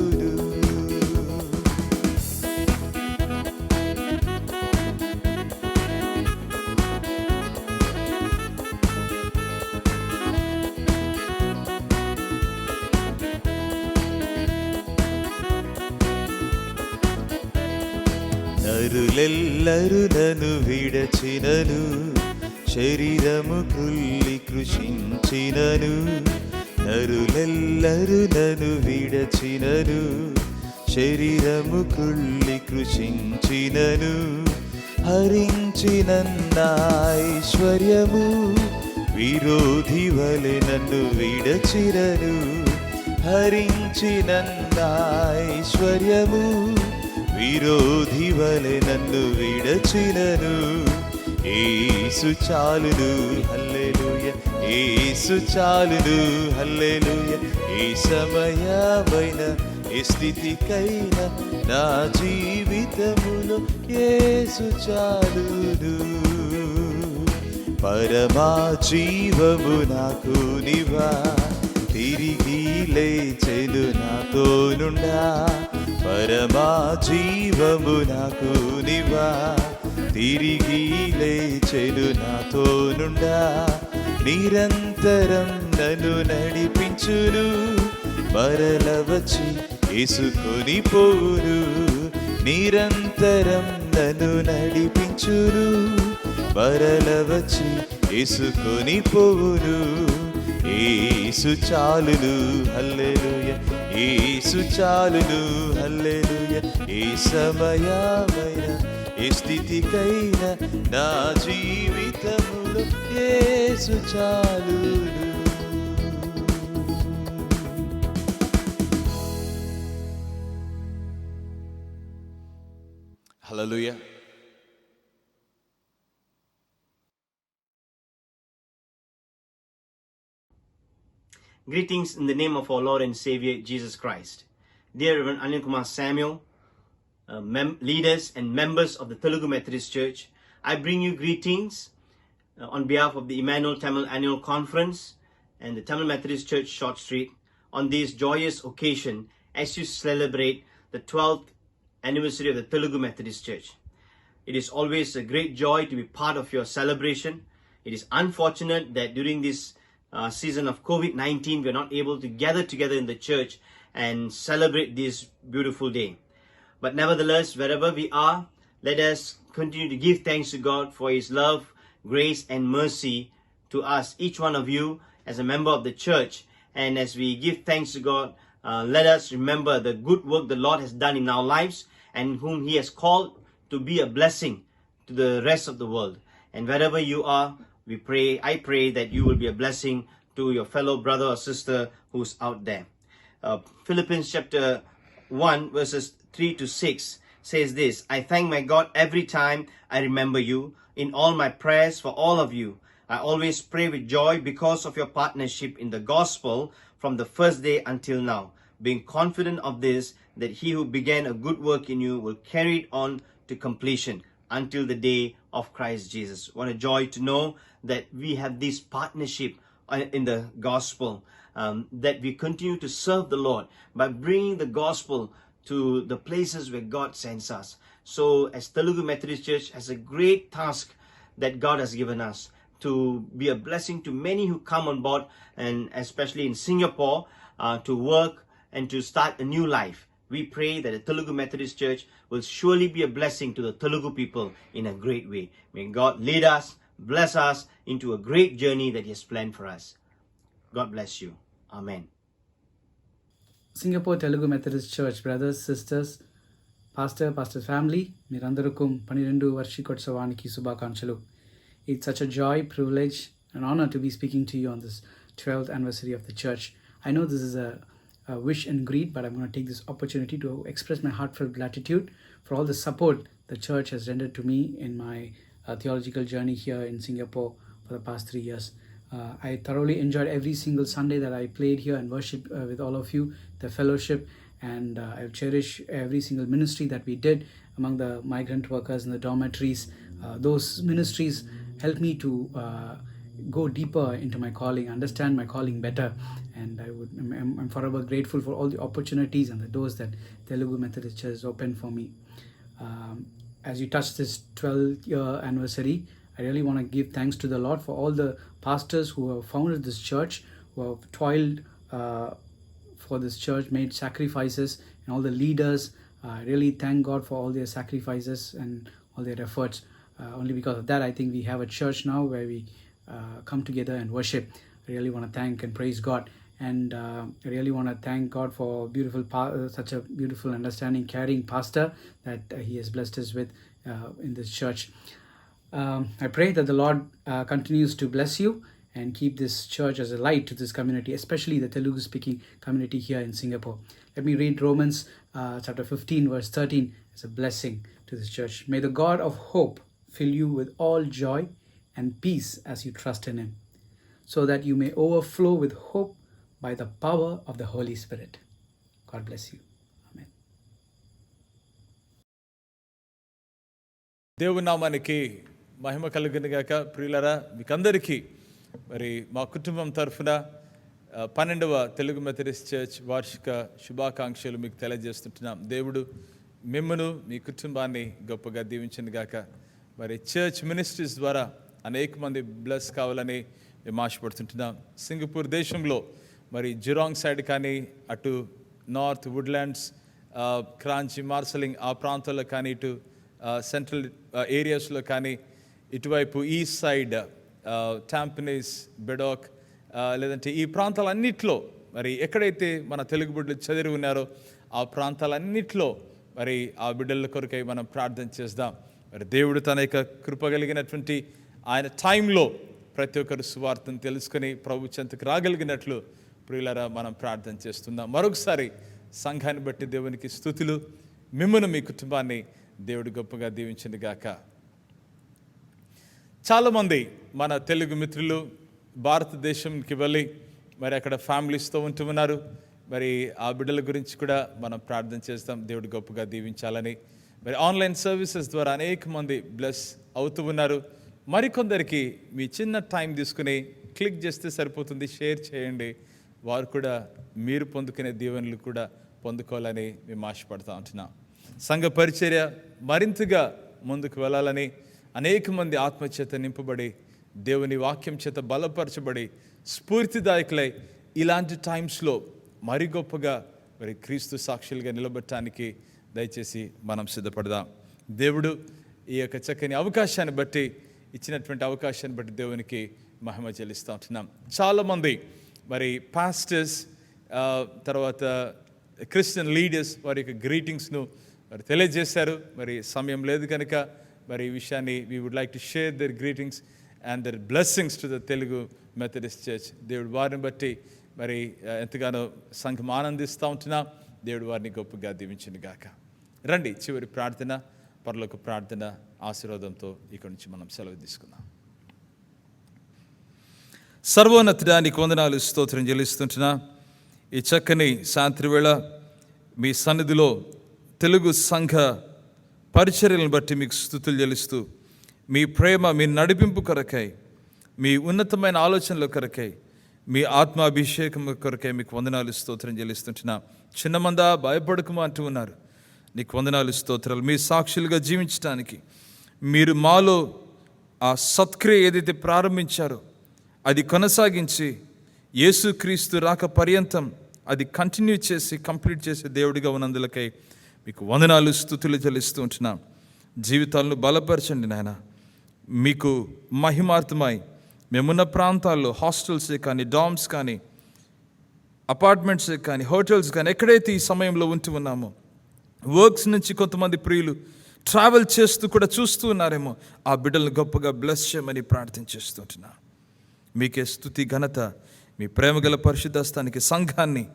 నరులెల్లరు నన్ను విడచినను, శరీరము కృల్లి కృషించినను. నరులెల్లరు నన్ను విడచినను, శరీరము కృల్లి కృషించినను. హరించినన్న ఐశ్వర్యము విరోధి వలె నన్ను విడచిరను. హరించినన్న ఐశ్వర్యము విరోధి వలె నన్ను విడచినను. యేసు చాలును హల్లెలూయా, యేసు చాలును హల్లెలూయా. ఏ సమయమైన ఏ స్థితికైనా నా జీవితములో యేసు చాలును. పరమా జీవము నాకు నివా, తిరిగి లేచెను నాతో నుండా. పరమా జీవము నాకు నివా, తిరిగి లేచెను నాతో నుండా. నిరంతరం నన్ను నడిపించును, మరల వచ్చి యేసుకొని పోవును. నిరంతరం నన్ను నడిపించును, మరల వచ్చి యేసుకొని పోవును. యేసు చాలును హల్లెలూయా, యేసు చాలును హల్లెలూయా. ఏ సమయమైన ఏ స్థితికైనా నా జీవితములో యేసు చాలును. హల్లెలూయా. Greetings in the name of our Lord and Savior Jesus Christ. Dear Reverend Anil Kumar Samuel, leaders and members of the Telugu Methodist Church, I bring you greetings on behalf of the Emmanuel Tamil Annual Conference and the Tamil Methodist Church Short Street on this joyous occasion as you celebrate the 12th anniversary of the Telugu Methodist Church. It is always a great joy to be part of your celebration. It is unfortunate that during this season of COVID-19, we are not able to gather together in the church and celebrate this beautiful day. But nevertheless, wherever we are, let us continue to give thanks to God for His love, grace, and mercy to us, each one of you, as a member of the church. And as we give thanks to God, let us remember the good work the Lord has done in our lives and whom He has called to be a blessing to the rest of the world. And wherever you are, I pray that you will be a blessing to your fellow brother or sister who's out there. Philippians chapter 1 verses 3 to 6 says this: I thank my God every time I remember you. In all my prayers for all of you, I always pray with joy because of your partnership in the gospel from the first day until now, being confident of this, that he who began a good work in you will carry it on to completion until the day of Christ Jesus. What a joy to know that we have this partnership in the gospel, that we continue to serve the Lord by bringing the gospel to the places where God sends us. So as Telugu Methodist Church has a great task that God has given us to be a blessing to many who come on board, and especially in Singapore, to work and to start a new life. We pray that the Telugu Methodist Church will surely be a blessing to the Telugu people in a great way. May God lead us, bless us into a great journey that He has planned for us. God bless you. Amen. Singapore Telugu Methodist church brothers sisters pastors family మీరందరికీ 12 వార్షికోత్సవానికి శుభాకాంక్షలు. It's such a joy, privilege and honor to be speaking to you on this 12th anniversary of the church. I know this is a wish and greet, but I'm going to take this opportunity to express my heartfelt gratitude for all the support the church has rendered to me in my theological journey here in Singapore for the past 3 years. I thoroughly enjoyed every single Sunday that I played here and worshiped with all of you, the fellowship, and I cherish every single ministry that we did among the migrant workers in the dormitories. Those ministries helped me to go deeper into my calling, understand my calling better, and I'm forever grateful for all the opportunities and the doors that Telugu Methodist Church has opened for me. As you touch this 12-year anniversary, I really want to give thanks to the Lord for all the pastors who have founded this church, who have toiled for this church, made sacrifices, and all the leaders. I really thank God for all their sacrifices and all their efforts. Only because of that, I think we have a church now where we come together and worship. I really want to thank and praise God. And I really want to thank God for such a beautiful, understanding, caring pastor that He has blessed us with in this church. I pray that the Lord continues to bless you and keep this church as a light to this community, especially the Telugu-speaking community here in Singapore. Let me read Romans chapter 15, verse 13 as a blessing to this church. May the God of hope fill you with all joy and peace as you trust in Him, so that you may overflow with hope by the power of the Holy Spirit. God bless you. Amen. దేవుని నామానికి మహిమ కలుగును గాక. ప్రియులరా, మీకందరికీ మరి మా కుటుంబం తరఫున 12వ తెలుగు మెథడిస్ట్ చర్చ్ వార్షిక శుభాకాంక్షలు మీకు తెలియజేస్తుంటున్నాం. దేవుడు మిమ్మను మీ కుటుంబాన్ని గొప్పగా దీవించను గాక. మరి చర్చ్ మినిస్ట్రీస్ ద్వారా అనేక మంది బ్లెస్ కావాలని మేము ఆశపడుతుంటున్నాం. సింగపూర్ దేశంలో మరి జిరాంగ్ సైడ్ కానీ, అటు నార్త్ వుడ్లాండ్స్, క్రాంచి, మార్సలింగ్ ఆ ప్రాంతాల్లో కానీ, ఇటు సెంట్రల్ ఏరియాస్లో కానీ, ఇటువైపు ఈస్ట్ సైడ్ టాంపనీస్, బెడాక్, లేదంటే ఈ ప్రాంతాలన్నిట్లో మరి ఎక్కడైతే మన తెలుగు బిడ్డలు చదివి ఉన్నారో ఆ ప్రాంతాలన్నిట్లో మరి ఆ బిడ్డల కొరకై మనం ప్రార్థన చేద్దాం. మరి దేవుడు తన యొక్క కృప కలిగినటువంటి ఆయన టైంలో ప్రతి ఒక్కరు సువార్తను తెలుసుకొని ప్రభు చెంతకు రాగలిగినట్లు ప్రియులరా మనం ప్రార్థన చేస్తున్నాం. మరొకసారి సంఘాన్ని బట్టి దేవునికి స్తుతులు. మిమ్మల్ని మీ కుటుంబాన్ని దేవుడు గొప్పగా దీవించను గాక. చాలామంది మన తెలుగు మిత్రులు భారతదేశంకి వెళ్ళి మరి అక్కడ ఫ్యామిలీస్తో ఉంటూ ఉన్నారు. మరి ఆ బిడ్డల గురించి కూడా మనం ప్రార్థన చేస్తాం, దేవుడు గొప్పగా దీవించాలని. మరి ఆన్లైన్ సర్వీసెస్ ద్వారా అనేక మంది బ్లెస్ అవుతూ ఉన్నారు. మరికొందరికి మీ చిన్న టైం తీసుకుని క్లిక్ చేస్తే సరిపోతుంది, షేర్ చేయండి. వారు కూడా మీరు పొందుకునే దీవెనలు కూడా పొందుకోవాలని మేము ఆశపడుతూ ఉంటున్నాం. సంఘ పరిచర్య మరింతగా ముందుకు వెళ్ళాలని, అనేక మంది ఆత్మచేత నింపబడి, దేవుని వాక్యం చేత బలపరచబడి, స్ఫూర్తిదాయకులై ఇలాంటి టైమ్స్లో మరి గొప్పగా మరి క్రీస్తు సాక్షులుగా నిలబెట్టడానికి దయచేసి మనం సిద్ధపడదాం. దేవుడు ఈ యొక్క చక్కని అవకాశాన్ని బట్టి, ఇచ్చినటువంటి అవకాశాన్ని బట్టి దేవునికి మహిమ చెల్లిస్తూ ఉంటున్నాం. చాలామంది మరి పాస్టర్స్, తర్వాత క్రిస్టియన్ లీడర్స్ వారి యొక్క గ్రీటింగ్స్ను మరి తెలియజేశారు. మరి సమయం లేదు కనుక మరి ఈ విషయాన్ని we would like to share their greetings and their blessings to the Telugu Methodist church. దేవుడు వారిని బట్టి మరి ఎంతగానో సంఘం ఆనందిస్తూ ఉంటున్నా. దేవుడు వారిని గొప్పగా దీవించును గాక. రండి, చివరి ప్రార్థన, పరలోక ప్రార్థన ఆశీర్వాదంతో ఇక్కడి నుంచి మనం సెలవు తీసుకుందాం. సర్వోన్నతుడా, నీకు వందనాలు, స్తోత్రం చెల్లిస్తుంటున్నా. ఈ చక్కని సాయంత్రం వేళ మీ సన్నిధిలో తెలుగు సంఘ పరిచర్యలను బట్టి మీకు స్తుతులు చెల్లిస్తూ, మీ ప్రేమ, మీ నడిపింపు కొరకై, మీ ఉన్నతమైన ఆలోచనల కొరకై, మీ ఆత్మాభిషేకం కొరకై మీకు వందనాలు, స్తోత్రం చెల్లిస్తుంటున్నా. చిన్నమంద భయపడకమా అంటూ ఉన్నారు. నీకు వందనాలు, స్తోత్రాలు. మీ సాక్షులుగా జీవించడానికి మీరు మాలో ఆ సత్క్రియ ఏదైతే ప్రారంభించారో అది కొనసాగించి యేసుక్రీస్తు రాక పర్యంతం అది కంటిన్యూ చేసి కంప్లీట్ చేసే దేవుడిగా ఉన్నందులకై మీకు వందనాలు, స్తుతులు చెల్లిస్తూ ఉంటున్నాం. జీవితాలను బలపరచండి నాయన. మీకు మహిమార్థమై మేమున్న ప్రాంతాల్లో హాస్టల్సే కానీ, డామ్స్ కానీ, అపార్ట్మెంట్సే కానీ, హోటల్స్ కానీ, ఎక్కడైతే ఈ సమయంలో ఉంటూ ఉన్నామో, వర్క్స్ నుంచి కొంతమంది ప్రియులు ట్రావెల్ చేస్తూ కూడా చూస్తూ ఉన్నారేమో, ఆ బిడ్డలను గొప్పగా బ్లెస్ చేయమని ప్రార్థన చేస్తుంటున్నా. మీకే స్తుతి, ఘనత, మీ ప్రేమగల పరిశుద్ధస్థానికి సంఘాన్ని,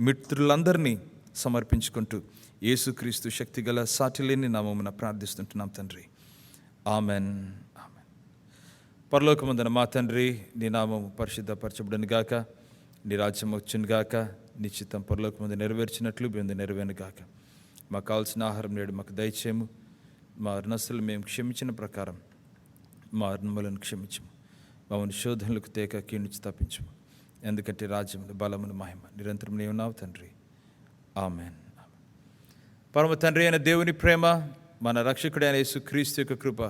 మిత్రులందరినీ సమర్పించుకుంటూ యేసుక్రీస్తు శక్తిగల సాటిలేని నామమున ప్రార్థిస్తుంటున్నాం తండ్రి. Amen, amen. పరలోకమందున మా తండ్రి, నీ నామము పరిశుద్ధపరచబడును గాక, నీ రాజ్యం వచ్చును గాక, నీ చిత్తం పరలోకమందు నెరవేర్చినట్లు భూమి నెరవేరును గాక. మాకు కావాల్సిన ఆహారం నేడు మాకు దయచేయము. మా రుణస్తులు మేము క్షమించిన ప్రకారం మా రుణములను క్షమించము. మమ్మల్ని శోధనలకు తేక కీడు నుంచి తప్పించము. ఎందుకంటే రాజ్యమును, బలమును, మహిమ నిరంతరం నీవు ఉన్నావు తండ్రి. ఆమెన్. పరమ తండ్రి అయిన దేవుని ప్రేమ, మన రక్షకుడైన యేసుక్రీస్తు యొక్క కృప,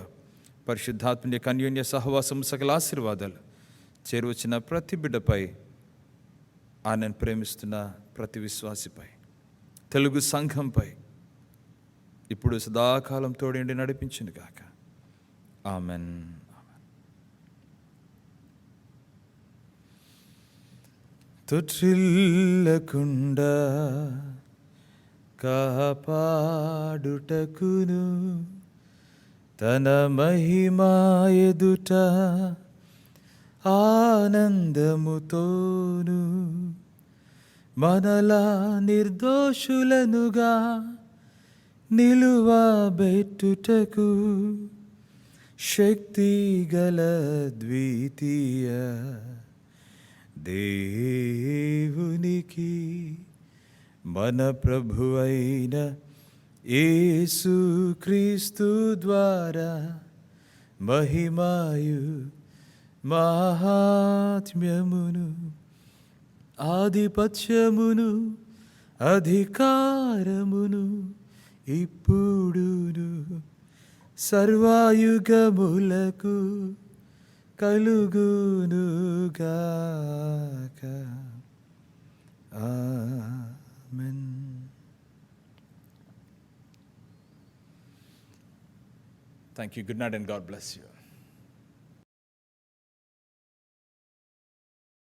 పరిశుద్ధాత్మ యొక్క అన్యోన్య సహవాసము, సకల ఆశీర్వాదాలు చేరువచ్చిన ప్రతి బిడ్డపై, ఆయనను ప్రేమిస్తున్న ప్రతి విశ్వాసిపై, తెలుగు సంఘంపై ఇప్పుడు సదాకాలం తోడిండి నడిపించును గాక. ఆమెన్. తొట్టిల్లకుండా కాపాడుటకును, తన మహిమా ఎదుట ఆనందముతోను మనలా నిర్దోషులనుగా నిలువబెట్టుటకు శక్తిగల ద్వితీయ దేవునికి, మన ప్రభు అయిన యేసుక్రీస్తు ద్వారా మహిమాయు మహాత్మ్యమును, ఆధిపత్యమును, అధికారమును ఇప్పుడును సర్వాయుగములకు కలుగునుగాక. ఆమేన్. Thank you. Good night and God bless you.